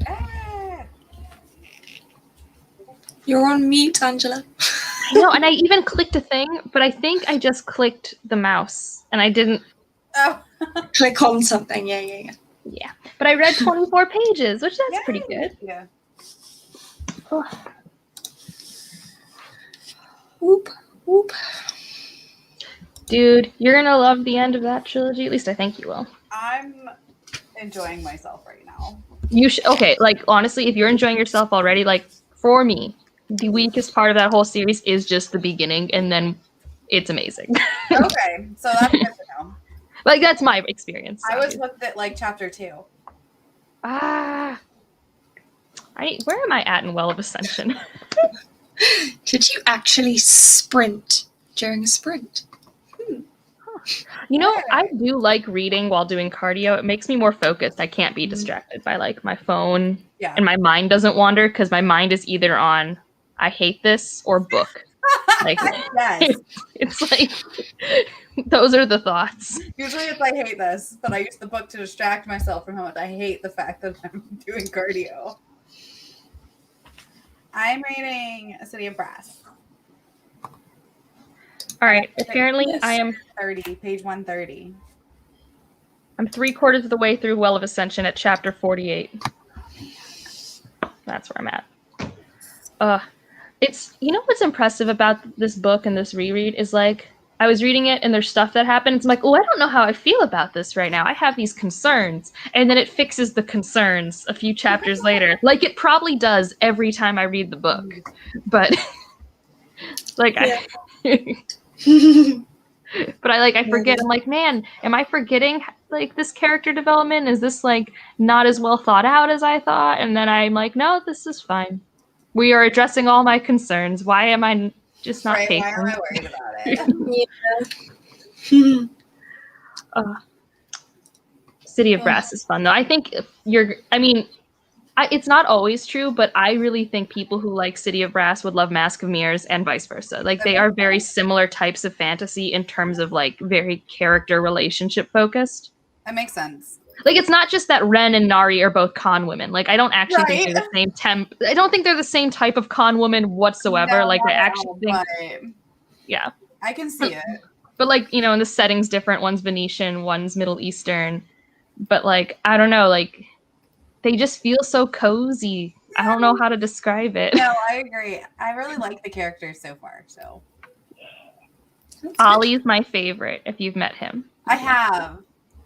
Ah. You're on mute, Angela. I know, and I even clicked a thing, but I think I just clicked the mouse, and I didn't. Oh. Click on something. Yeah. Yeah, but I read 24 pages, which that's Yay. pretty good. Yeah. Oh, Whoop, whoop. dude, you're gonna love the end of that trilogy. At least I think you will. I'm enjoying myself right now. You should. Okay, like honestly, if you're enjoying yourself already, like for me, the weakest part of that whole series is just the beginning, and then it's amazing. Okay, so that's good to know. Like that's my experience. I was hooked at like chapter 2. Where am I at in Well of Ascension? Did you actually sprint during a sprint? You know, I do like reading while doing cardio. It makes me more focused. I can't be distracted by like my phone, Yeah. and my mind doesn't wander because my mind is either on I hate this or book. Like Yes. it's like those are the thoughts. Usually it's I hate this, but I use the book to distract myself from how much I hate the fact that I'm doing cardio. I'm reading A City of Brass. All right. Apparently, I am. 30, page 130. I'm 3/4 of the way through Well of Ascension at chapter 48. That's where I'm at. It's what's impressive about this book and this reread is like I was reading it and there's stuff that happens. I'm like, oh, I don't know how I feel about this right now. I have these concerns, and then it fixes the concerns a few chapters later, like it probably does every time I read the book. But like but I forget. I'm like, man, am I forgetting like this character development? Is this like not as well thought out as I thought? And then I'm like, no, this is fine. We are addressing all my concerns. Why am I just not patient? Why am I worried about it? Yeah. City of Brass is fun though. I think it's not always true, but I really think people who like City of Brass would love Mask of Mirrors and vice versa. Like they are very similar types of fantasy in terms of like very character relationship focused. That makes sense. Like it's not just that Ren and Nari are both con women. Like I don't actually think they're the same I don't think they're the same type of con woman whatsoever. No, like I actually think yeah. I can see it. But like, and the setting's different. One's Venetian, one's Middle Eastern. But like, I don't know, like they just feel so cozy. I don't know how to describe it. No, I agree. I really like the characters so far. So Ollie's my favorite if you've met him. I have.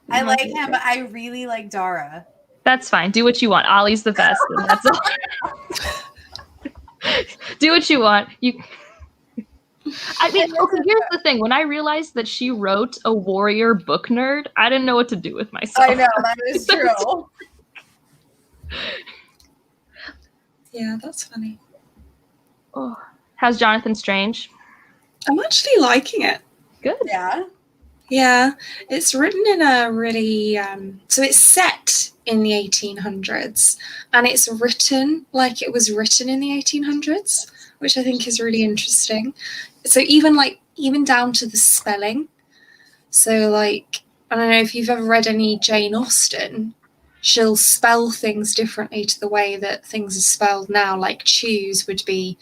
I like him, but I really like Dara. That's fine. Do what you want. Ollie's the best. And that's all. Do what you want. I mean, okay, here's the thing. When I realized that she wrote a warrior book nerd, I didn't know what to do with myself. I know, that is true. Yeah, that's funny. Oh. How's Jonathan Strange? I'm actually liking it. Good. Yeah. Yeah, it's written in a really, so it's set in the 1800s, and it's written like it was written in the 1800s, which I think is really interesting. So even down to the spelling. So like, I don't know if you've ever read any Jane Austen, she'll spell things differently to the way that things are spelled now, like choose would be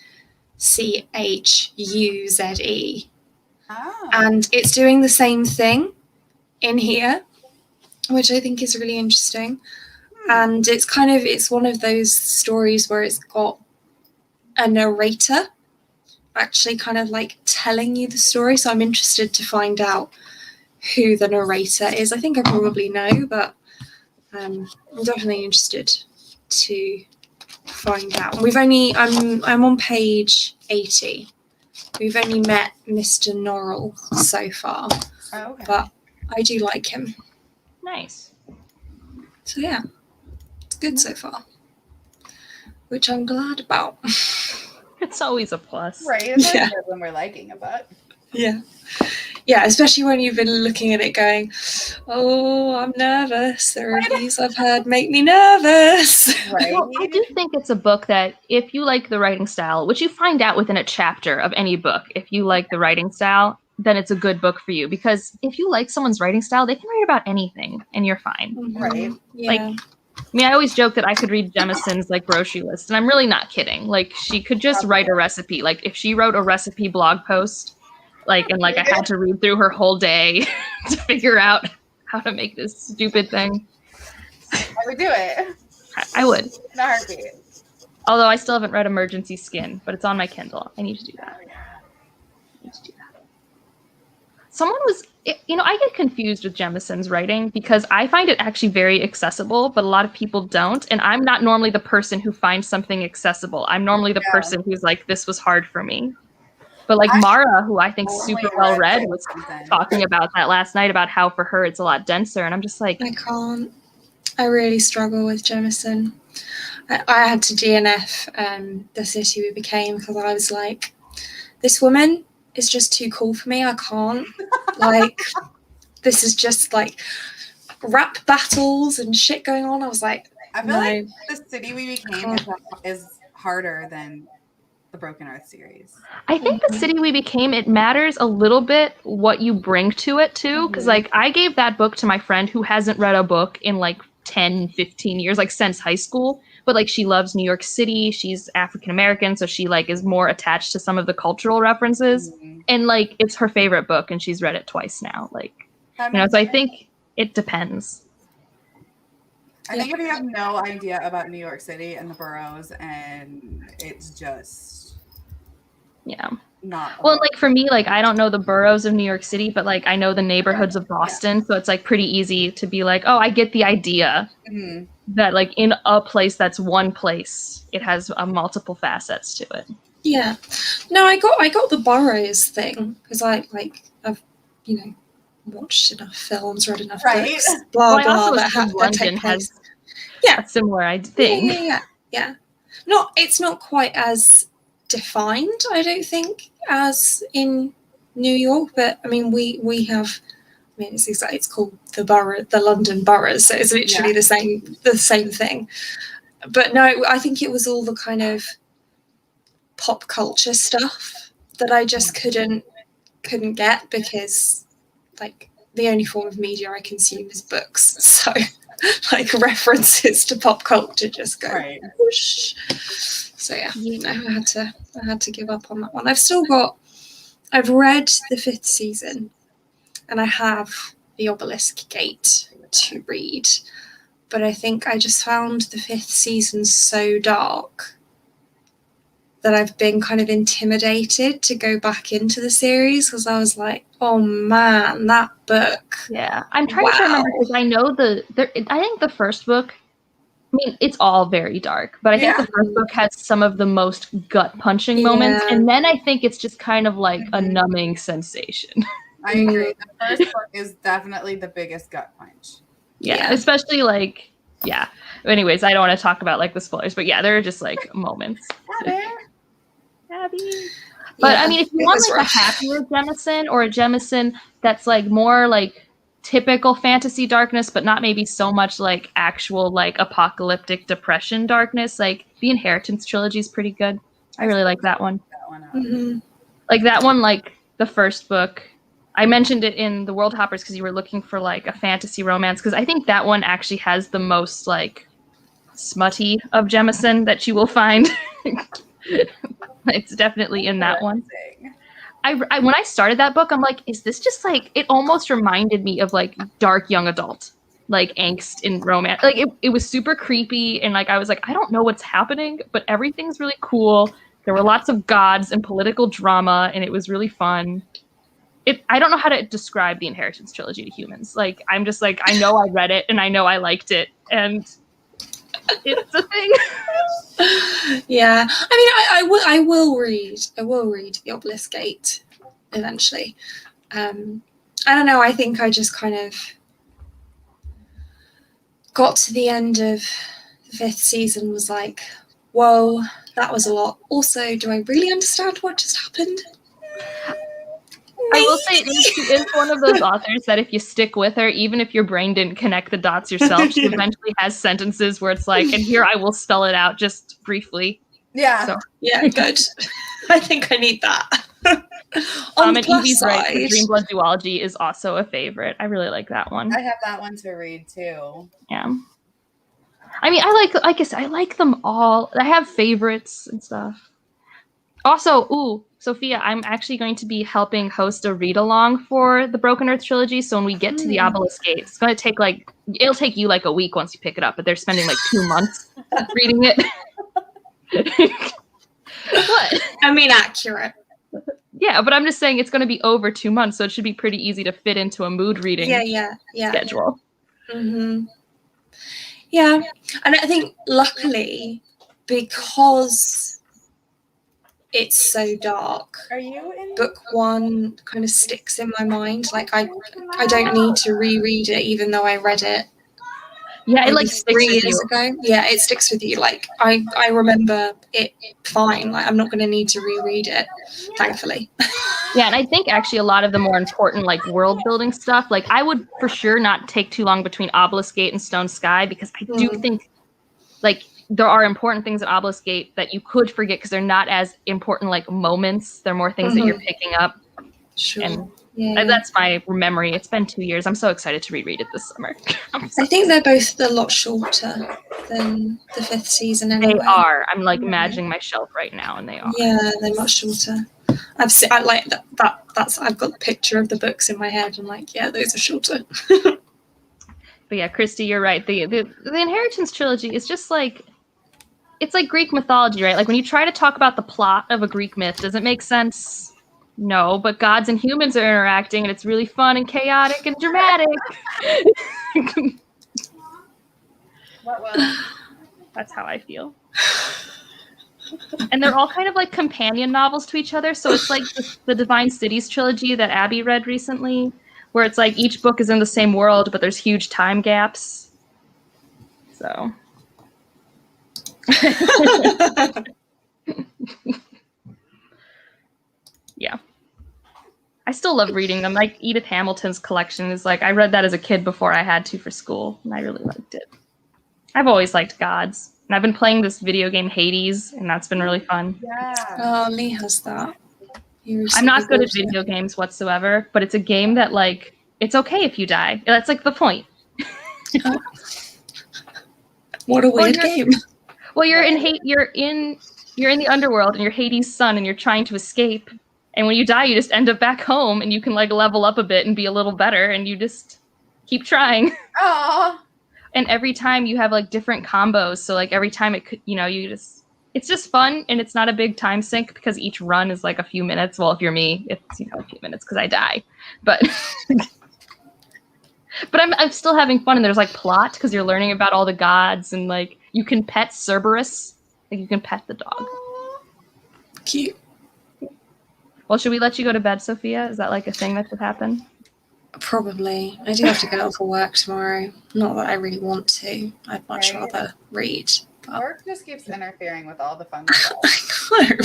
CHUZE. Oh. And it's doing the same thing in here, which I think is really interesting. And it's one of those stories where it's got a narrator actually kind of like telling you the story. So I'm interested to find out who the narrator is. I think I probably know, but I'm definitely interested to find out. I'm on page 80. We've only met Mr. Norrell so far, but I do like him. Nice. So yeah, it's good so far, which I'm glad about. It's always a plus. Right, it's Yeah. good when we're liking a book. Yeah. Yeah, especially when you've been looking at it going, oh, I'm nervous. The reviews I've heard make me nervous. Right. Well, I do think it's a book that if you like the writing style, which you find out within a chapter of any book, if you like the writing style, then it's a good book for you. Because if you like someone's writing style, they can write about anything and you're fine. Right. Yeah. Like, I mean, I always joke that I could read Jemison's like grocery list, and I'm really not kidding. Like, she could just write a recipe. Like, if she wrote a recipe blog post, like, and like I had to read through her whole day to figure out how to make this stupid thing, I would do it. I would. In a heartbeat. Although I still haven't read Emergency Skin, but it's on my Kindle. I need to do that. Someone was, you know, I get confused with Jemison's writing because I find it actually very accessible, but a lot of people don't. And I'm not normally the person who finds something accessible. I'm normally the person who's like, this was hard for me. But like Mara, who I think super well read, was talking about that last night about how for her it's a lot denser. And I'm just like, I can't. I really struggle with Jemison. I had to DNF The City We Became because I was like, this woman is just too cool for me. I can't. Like, this is just like rap battles and shit going on. I was like, I feel like The City We Became is harder than the Broken Earth series. I think The City We Became, it matters a little bit what you bring to it too. Because like I gave that book to my friend who hasn't read a book in like 10, 15 years, like since high school. But like she loves New York City. She's African American, so she like is more attached to some of the cultural references. And like it's her favorite book, and she's read it twice now. Like, you know, so I think it depends. I think if you have no idea about New York City and the boroughs, and it's just not well, like for me, like I don't know the boroughs of New York City, but like I know the neighborhoods of Boston, so it's like pretty easy to be like, oh, I get the idea that like in a place that's one place, it has multiple facets to it. Yeah, no, I got the boroughs thing because I've you know watched enough films, read enough books, blah well, blah. London has a similar thing. Yeah. It's not quite as defined, I don't think, as in New York, but I mean we have. I mean, it's called the London boroughs, so it's literally the same thing. But no, I think it was all the kind of pop culture stuff that I just couldn't get because like the only form of media I consume is books, so like references to pop culture just go whoosh. So I had to give up on that one. I've read the 5th season and I have the Obelisk Gate to read, but I think I just found the 5th season so dark that I've been kind of intimidated to go back into the series because I was like, oh man, that book. Yeah, I'm trying to remember because I know I think the first book, I mean, it's all very dark, but I think the first book has some of the most gut-punching moments, and then I think it's just kind of like a numbing sensation. I agree. The first book is definitely the biggest gut punch. Yeah, especially like, anyways, I don't want to talk about like the spoilers, but there are just like moments. Abby. But I mean, if you want like a happier Jemison or a Jemison that's like more like typical fantasy darkness, but not maybe so much like actual like apocalyptic depression darkness, like the Inheritance trilogy is pretty good. I really like that one. Like that one, like the first book. I mentioned it in the World Hoppers because you were looking for like a fantasy romance, because I think that one actually has the most like smutty of Jemison that you will find. It's definitely in that one. I when I started that book, I'm like, is this just like, it almost reminded me of like dark young adult, like angst in romance. Like it was super creepy, and like I was like, I don't know what's happening, but everything's really cool. There were lots of gods and political drama, and it was really fun. I don't know how to describe the Inheritance trilogy to humans. Like, I'm just like, I know I read it and I know I liked it, and it's a thing. Yeah, I mean, I will read the Obelisk Gate eventually. I don't know. I think I just kind of got to the end of the 5th season, was like, whoa, that was a lot. Also, do I really understand what just happened? I will say she is one of those authors that if you stick with her, even if your brain didn't connect the dots yourself, she eventually has sentences where it's like, and here I will spell it out just briefly. Yeah. So. Yeah, good. I think I need that. On the And plus Evie's right. The side, Dream Blood duology is also a favorite. I really like that one. I have that one to read too. Yeah. I mean, like I said, I like them all. I have favorites and stuff. Also, Sophia, I'm actually going to be helping host a read along for the Broken Earth trilogy. So when we get to the Obelisk Gate, it's going to take it'll take you like a week once you pick it up, but they're spending like 2 months reading it. What? I mean, accurate. Yeah, but I'm just saying it's going to be over 2 months, so it should be pretty easy to fit into a mood reading schedule. Mm-hmm. Yeah, and I think luckily, because it's so dark, Are you in book one kind of sticks in my mind. Like I don't need to reread it, even though I read it. Yeah, it maybe sticks 3 with years you. ago. Yeah, it sticks with you. Like I remember it fine. Like I'm not going to need to reread it, thankfully. Yeah, and I think actually a lot of the more important like world building stuff, like I would for sure not take too long between Obelisk Gate and Stone Sky, because I do think like there are important things in Obelisk Gate that you could forget because they're not as important like moments. They're more things that you're picking up. Sure. And yeah. that's my memory. It's been 2 years. I'm so excited to reread it this summer. I think they're both a lot shorter than the 5th season anyway. They are. I'm like imagining my shelf right now, and they are. Yeah, they're much shorter. I like that. That's I've got the picture of the books in my head. I'm like, yeah, those are shorter. But yeah, Christy, you're right. The Inheritance trilogy is just like, it's like Greek mythology, right? Like when you try to talk about the plot of a Greek myth, does it make sense? No, but gods and humans are interacting, and it's really fun and chaotic and dramatic. That's how I feel. And they're all kind of like companion novels to each other. So it's like the Divine Cities trilogy that Abby read recently, where it's like each book is in the same world, but there's huge time gaps. So. Yeah. I still love reading them. Like Edith Hamilton's collection is like, I read that as a kid before I had to for school, and I really liked it. I've always liked gods. And I've been playing this video game Hades, and that's been really fun. Yeah. Oh, Lee has that. I'm not good at video games whatsoever, but it's a game that like, it's okay if you die. That's like the point. Oh. What a weird game. Well, you're in the underworld, and you're Hades' son, and you're trying to escape. And when you die, you just end up back home, and you can like level up a bit and be a little better, and you just keep trying. Aww. And every time you have like different combos, so like every time it could, it's just fun, and it's not a big time sink because each run is like a few minutes. Well, if you're me, it's a few minutes because I die, but but I'm still having fun, and there's like plot because you're learning about all the gods, and like you can pet Cerberus, like you can pet the dog. Cute. Well, should we let you go to bed, Sophia? Is that like a thing that could happen? Probably. I do have to get up for work tomorrow. Not that I really want to. I'd much rather read. But... Work just keeps interfering with all the fun stuff. I know.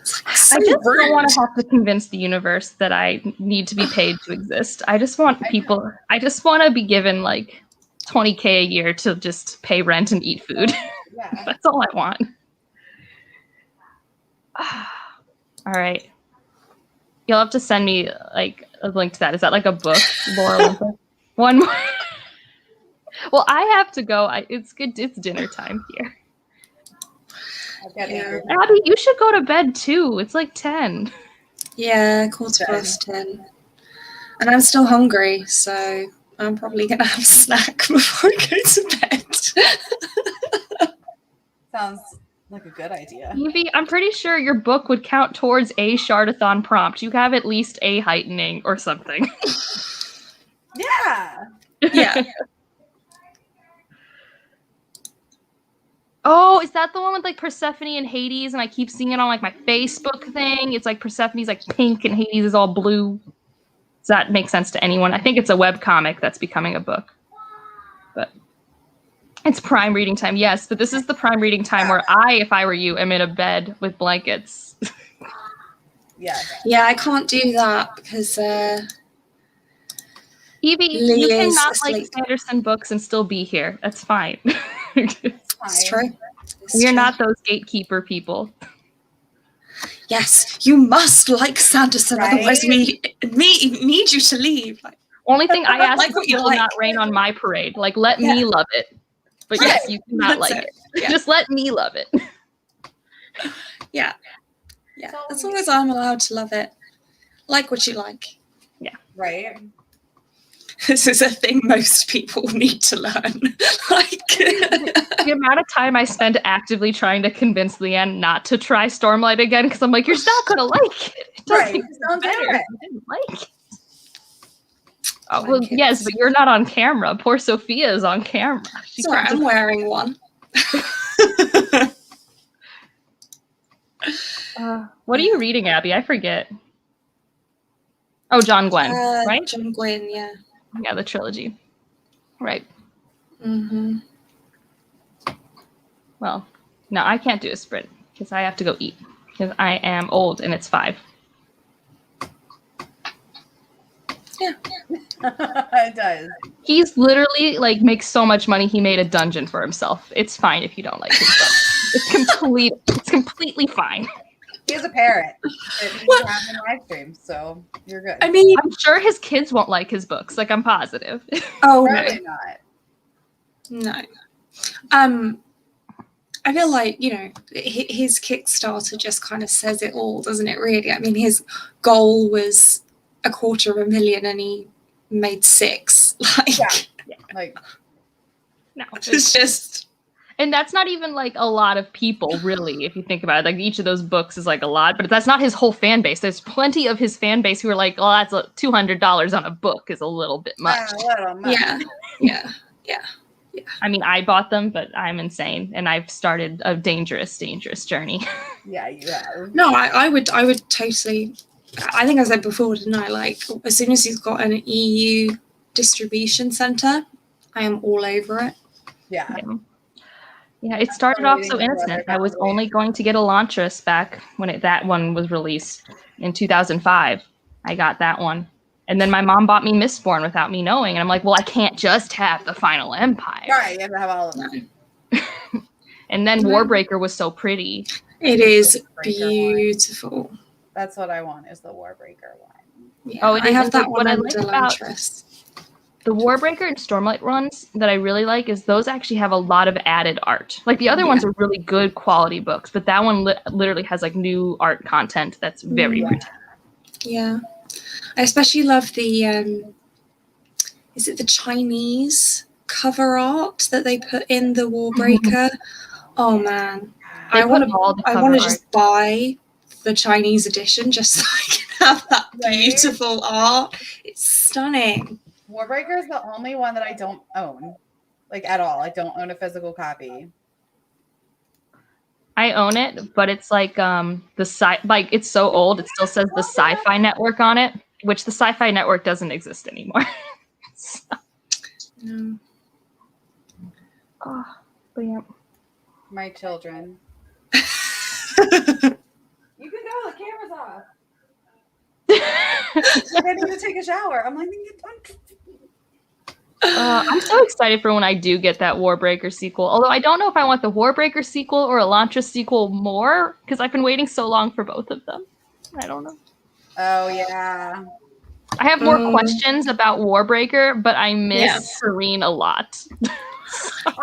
So I just rude. don't want to have to convince the universe that I need to be paid to exist. I just want to be given like $20K a year to just pay rent and eat food. Yeah. That's all I want. All right. You'll have to send me like a link to that. Is that like a book, Laura? One more. Well, I have to go. It's good. It's dinner time here. Yeah. Abby, you should go to bed too. It's like 10. Yeah, 10:15. And I'm still hungry, so I'm probably going to have a snack before I go to bed. Sounds like a good idea. Evie, I'm pretty sure your book would count towards a Shardathon prompt. You have at least a heightening or something. Yeah. Yeah. Oh, is that the one with like Persephone and Hades? And I keep seeing it on like my Facebook thing. It's like Persephone's like pink and Hades is all blue. Does that make sense to anyone? I think it's a webcomic that's becoming a book. But it's prime reading time, yes. But this is the prime reading time where if I were you, am in a bed with blankets. Yeah. Yeah, I can't do that because Evie, Lee you is cannot asleep. like Sanderson books and still be here. That's fine. it's true. It's You're true. not those gatekeeper people. yes, you must like Sanderson, Right? otherwise we need you to leave. Like, Only thing I ask Like is what you people like. not rain on my parade. Like, let me Yeah. love it. But Right. yes, you cannot That's like it. it. Yeah. Just let me love it. Yeah. That's all As we long as I'm allowed to love it. Like what you like. Right? This is a thing most people need to learn. Like, The amount of time I spend actively trying to convince Leanne not to try Stormlight again, because I'm like, you're not gonna like it. It does Right. make Just it don't do better it. if you didn't like it. Oh, Fine, well, kids. yes, but you're not on camera. Poor Sophia is on camera. She it's alright, can't I'm just- wearing one. what are you reading, Abby? I forget. Oh, John Gwen, right? John Gwynne, yeah. Yeah, the trilogy. Right. Mm-hmm. Well, no, I can't do a sprint because I have to go eat because I am old and it's 5. It does. He's literally like makes so much money he made a dungeon for himself. It's fine if you don't like his book. It's completely fine. He has a parrot that he can have in live streams, so you're good. I mean, I'm sure his kids won't like his books. Like I'm positive. oh Probably not. no. I feel like, you know, his Kickstarter just kind of says it all, doesn't it, really? I mean, his goal was 250,000 and he made 6. Like, Yeah. Like, No, it's just, and that's not even like a lot of people, really, if you think about it. Like each of those books is like a lot, but that's not his whole fan base. There's plenty of his fan base who are like, "Oh, that's $200 on a book is a little bit much." a little much. yeah. I mean, I bought them, but I'm insane, and I've started a dangerous journey. Yeah, you have. No, I would totally, I think I said before, didn't I? Like, as soon as he's got an EU distribution center, I am all over it. Yeah. Yeah, it started off so Waiting for innocent. other I was families. only going to get Elantris back when that one was released in 2005. I got that one. And then my mom bought me Mistborn without me knowing. And I'm like, well, I can't just have the Final Empire. Right, you have to have all of them. And then Warbreaker was so pretty. It is Breaker one. beautiful. That's what I want is the Warbreaker one. Yeah, Oh, it I is. have And that what one I under like about- Elantris. The Warbreaker and Stormlight runs that I really like is those actually have a lot of added art. Like the other ones are really good quality books, but that one literally has like new art content that's very pretty. Yeah. I especially love the, is it the Chinese cover art that they put in the Warbreaker? Oh man. They I put want all the to cover art. just buy the Chinese edition just so I can have that beautiful art. It's stunning. Warbreaker is the only one that I don't own, like at all. I don't own a physical copy. I own it, but it's like like it's so old it still says the Sci-Fi Network on it, which the Sci-Fi Network doesn't exist anymore. So, No. but yeah. My children. You can go. The camera's off. Like, I need to take a shower. I'm like, I'm so excited for when I do get that Warbreaker sequel. Although I don't know if I want the Warbreaker sequel or Elantris sequel more, because I've been waiting so long for both of them. I don't know. oh yeah. I have more questions about Warbreaker, but I miss Yeah. Serene a lot.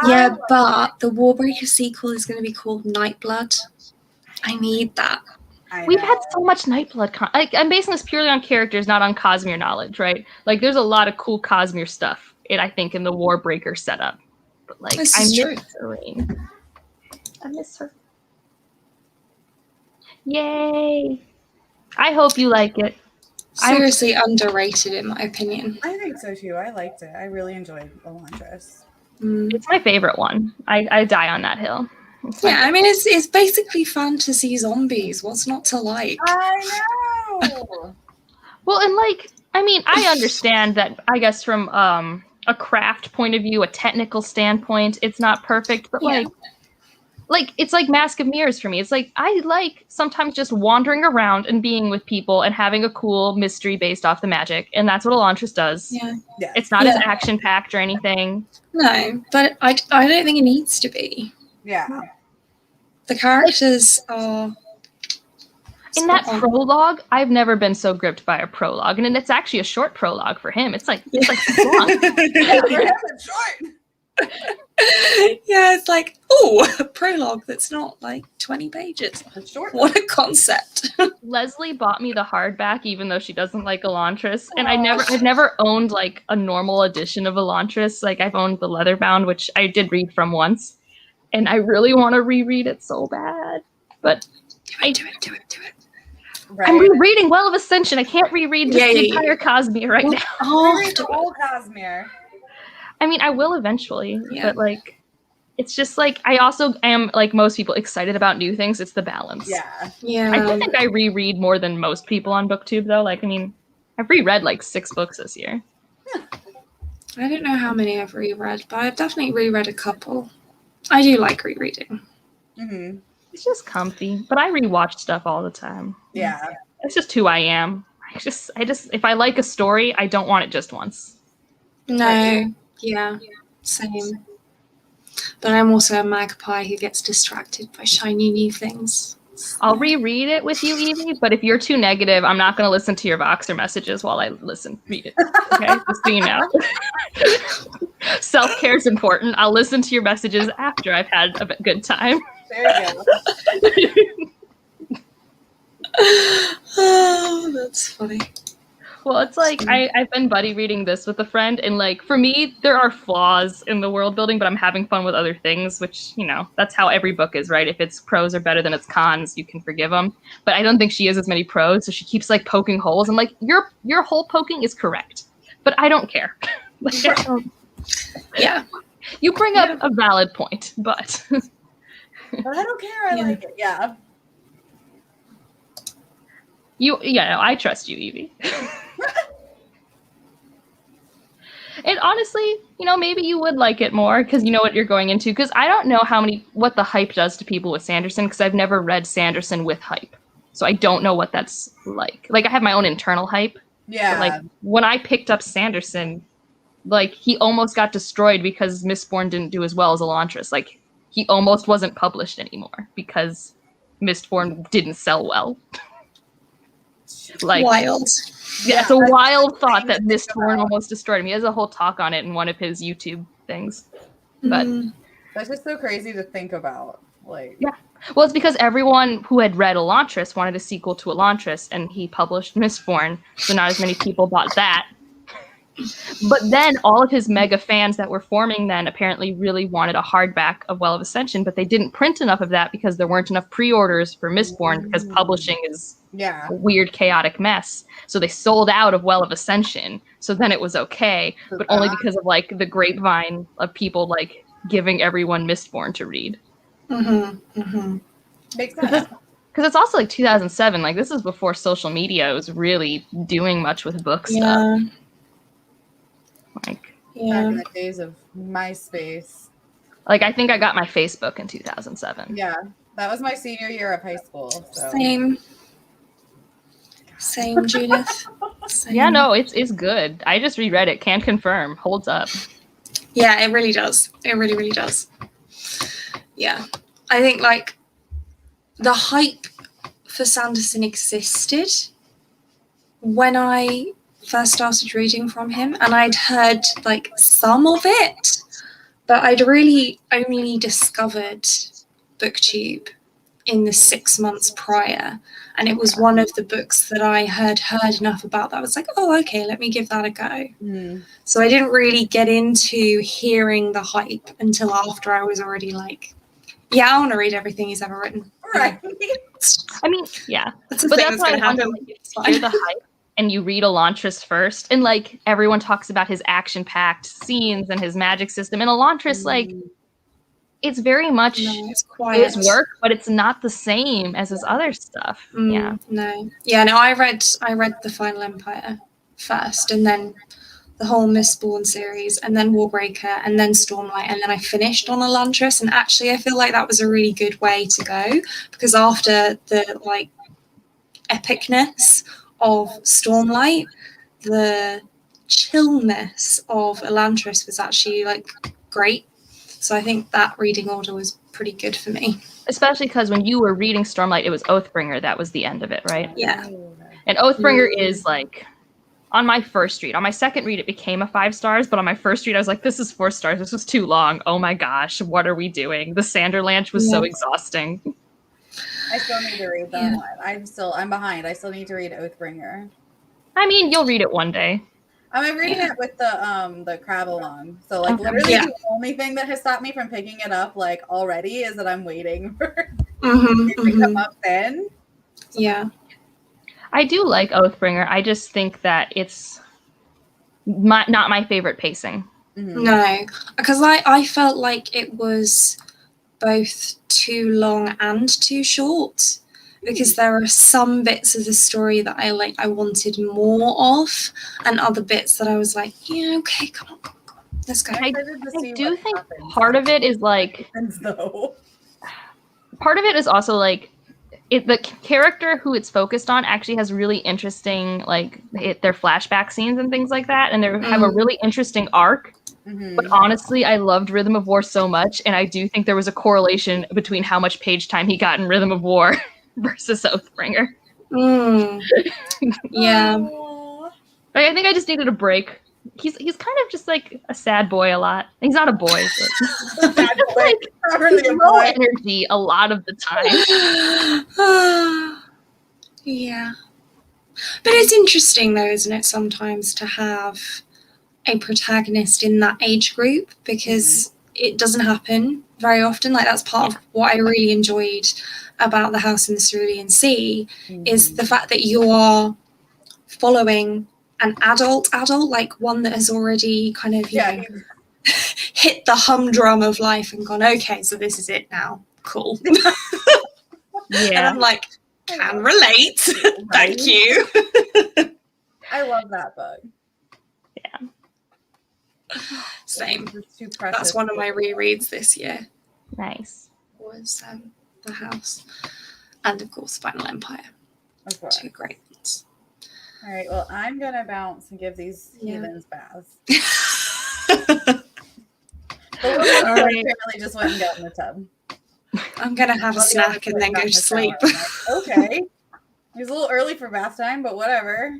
Yeah, but the Warbreaker sequel is going to be called Nightblood. I need that. We've had so much Nightblood. I'm basing this purely on characters, not on Cosmere knowledge, right? Like, there's a lot of cool Cosmere stuff, I think, in the Warbreaker setup. But, like, This I is miss true. Serene. I miss her. Yay! I hope you like it. Seriously underrated, in my opinion. I think so too. I liked it. I really enjoyed Elantris. It's my favorite one. I die on that hill. Yeah, I mean, it's basically fantasy zombies. What's not to like? I know. Well, and like, I mean, I understand that, I guess, from a craft point of view, a technical standpoint, it's not perfect, but Yeah. like it's like Mask of Mirrors for me. It's like I like sometimes just wandering around and being with people and having a cool mystery based off the magic, and that's what Elantris does. Yeah. Yeah. It's not as Yeah. action packed or anything. No, but I don't think it needs to be. Yeah. The characters are. In that Spot on. prologue, I've never been so gripped by a prologue, and it's actually a short prologue for him. It's like long. Yeah, for him, it's short. Yeah, it's like, oh, a prologue that's not like 20 pages. It's short. What a concept. Leslie bought me the hardback, even though she doesn't like Elantris, and I've never owned like a normal edition of Elantris. Like I've owned the leatherbound, which I did read from once, and I really want to reread it so bad, but Do it. Right. I'm rereading Well of Ascension. I can't reread just the entire Cosmere right now. Reread the whole Cosmere. I mean, I will eventually, Yeah. but like, it's just like I also am like most people excited about new things. It's the balance. Yeah. Yeah. I do think I reread more than most people on BookTube, though. Like, I mean, I've reread like 6 books this year. I don't know how many I've reread, but I've definitely reread a couple. I do like rereading. Mm-hmm. It's just comfy, but I rewatch stuff all the time. Yeah. It's just who I am. I just, if I like a story, I don't want it just once. No. Yeah. Same. But I'm also a magpie who gets distracted by shiny new things. I'll reread it with you, Evie, but if you're too negative, I'm not going to listen to your Voxer messages while I read it. Okay? Just so you know. Self-care is important. I'll listen to your messages after I've had a good time. There you go. Oh, that's funny. Well, it's like I've been buddy reading this with a friend, and like for me, there are flaws in the world building, but I'm having fun with other things, which, you know, that's how every book is, right? If its pros are better than its cons, you can forgive them. But I don't think she has as many pros, so she keeps like poking holes. I'm like, your hole poking is correct, but I don't care. Like, Yeah. you bring up a valid point, but But I don't care. I like it. Yeah. no, I trust you, Evie. And honestly, you know, maybe you would like it more because you know what you're going into. Because I don't know what the hype does to people with Sanderson, because I've never read Sanderson with hype. So I don't know what that's like. Like, I have my own internal hype. Yeah. But, like, when I picked up Sanderson, like, he almost got destroyed because Mistborn didn't do as well as Elantris. Like, he almost wasn't published anymore because Mistborn didn't sell well. Like, Wild. yeah, it's a wild thought that Mistborn almost destroyed him. He has a whole talk on it in one of his YouTube things. But That's just so crazy to think about. Like, yeah. Well, it's because everyone who had read Elantris wanted a sequel to Elantris, and he published Mistborn, so not as many people bought that. But then all of his mega fans that were forming then apparently really wanted a hardback of Well of Ascension, but they didn't print enough of that because there weren't enough pre-orders for Mistborn, because publishing is yeah. a weird, chaotic mess. So they sold out of Well of Ascension. So then it was okay, but only because of like the grapevine of people like giving everyone Mistborn to read. Makes sense. Because it's also like 2007. Like, this is before social media was really doing much with book stuff. Like, Back in the days of MySpace. Like, I think I got my Facebook in 2007. Yeah. That was my senior year of high school. So. Same, Judith. Same. Yeah, no, it's good. I just reread it. Can confirm. Holds up. Yeah, it really does. It really, really does. Yeah. I think, like, the hype for Sanderson existed when I first started reading from him, and I'd heard, like, some of it, but I'd really only discovered BookTube in the 6 months prior, and it was one of the books that I heard enough about that I was like, oh, okay, let me give that a go. So I didn't really get into hearing the hype until after I was already like, yeah, I want to read everything he's ever written. Right. I mean, yeah. That's But that's why I wonder, like, It's if you hear fine. the hype and you read Elantris first, and like everyone talks about his action-packed scenes and his magic system, and Elantris, like, it's very much No, it's quiet. his work, but it's not the same as his other stuff. Yeah. No. Yeah, no, I read The Final Empire first, and then the whole Mistborn series, and then Warbreaker, and then Stormlight, and then I finished on Elantris, and actually I feel like that was a really good way to go, because after the, like, epicness of Stormlight, the chillness of Elantris was actually, like, great. So I think that reading order was pretty good for me. Especially because when you were reading Stormlight, it was Oathbringer that was the end of it, right? Yeah. And Oathbringer is like, on my first read. On my second read, it became a 5 stars, but on my first read, I was like, this is 4 stars. This was too long. Oh my gosh, what are we doing? The Sanderlanche was so exhausting. I still need to read that one. I'm behind. I still need to read Oathbringer. I mean, you'll read it one day. I'm reading it with the crab along. So like literally the only thing that has stopped me from picking it up like already is that I'm waiting for it to come up then. Yeah. I do like Oathbringer. I just think that it's not my favorite pacing. No, because I felt like it was both too long and too short, because there are some bits of the story that I wanted more of, and other bits that I was like, yeah, okay, come on, let's go. I do think part of it is like, part of it is also like, the character who it's focused on actually has really interesting, like, their flashback scenes and things like that, and they have a really interesting arc. But honestly, I loved Rhythm of War so much, and I do think there was a correlation between how much page time he got in Rhythm of War versus Oathbringer. Yeah. Like, I think I just needed a break. He's kind of just like a sad boy a lot. He's not a boy, but Sad boy. like, Not really a low boy. energy a lot of the time. Yeah. But it's interesting though, isn't it, sometimes to have a protagonist in that age group, because it doesn't happen very often. Like, that's part of what I really enjoyed about The House in the Cerulean Sea, is the fact that you are following an adult, like one that has already kind of hit the humdrum of life and gone, okay, so this is it now. Cool. And I'm like, can relate. Thank you. I love that book. Yeah. Same. That's one of my rereads this year. Nice. Was The House, and of course Final Empire. Of course. 2 great ones. All right, well, I'm gonna bounce and give these heathens baths. The woman apparently just went and got in the tub. I'm gonna have a snack and then go to sleep. Okay. It's a little early for bath time, but whatever.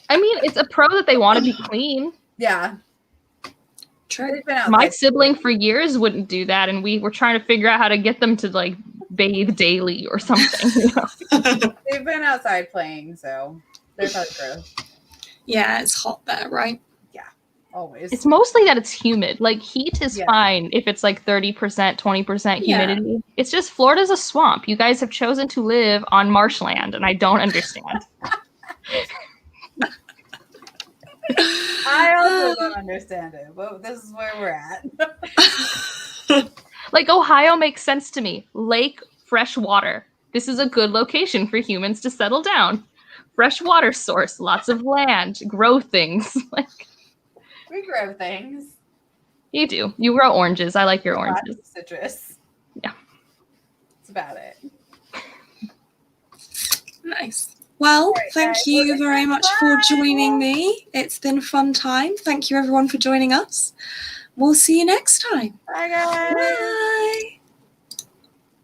I mean, it's a pro that they want to be clean. Yeah. True. My sibling for years wouldn't do that, and we were trying to figure out how to get them to like bathe daily or something. You know? They've been outside playing, so they're probably gross. Yeah, it's hot there, right? Yeah, always. It's mostly that it's humid. Like, heat is fine if it's like 30%, 20% humidity. Yeah. It's just Florida's a swamp. You guys have chosen to live on marshland, and I don't understand. I also don't understand it, but this is where we're at. Like, Ohio makes sense to me. Lake, fresh water. This is a good location for humans to settle down. Fresh water source, lots of land, grow things. Like, we grow things. You do. You grow oranges. I like your oranges. Citrus. Yeah. That's about it. Nice. Well, thank you very much for joining me. It's been a fun time. Thank you, everyone, for joining us. We'll see you next time. Bye, guys. Bye.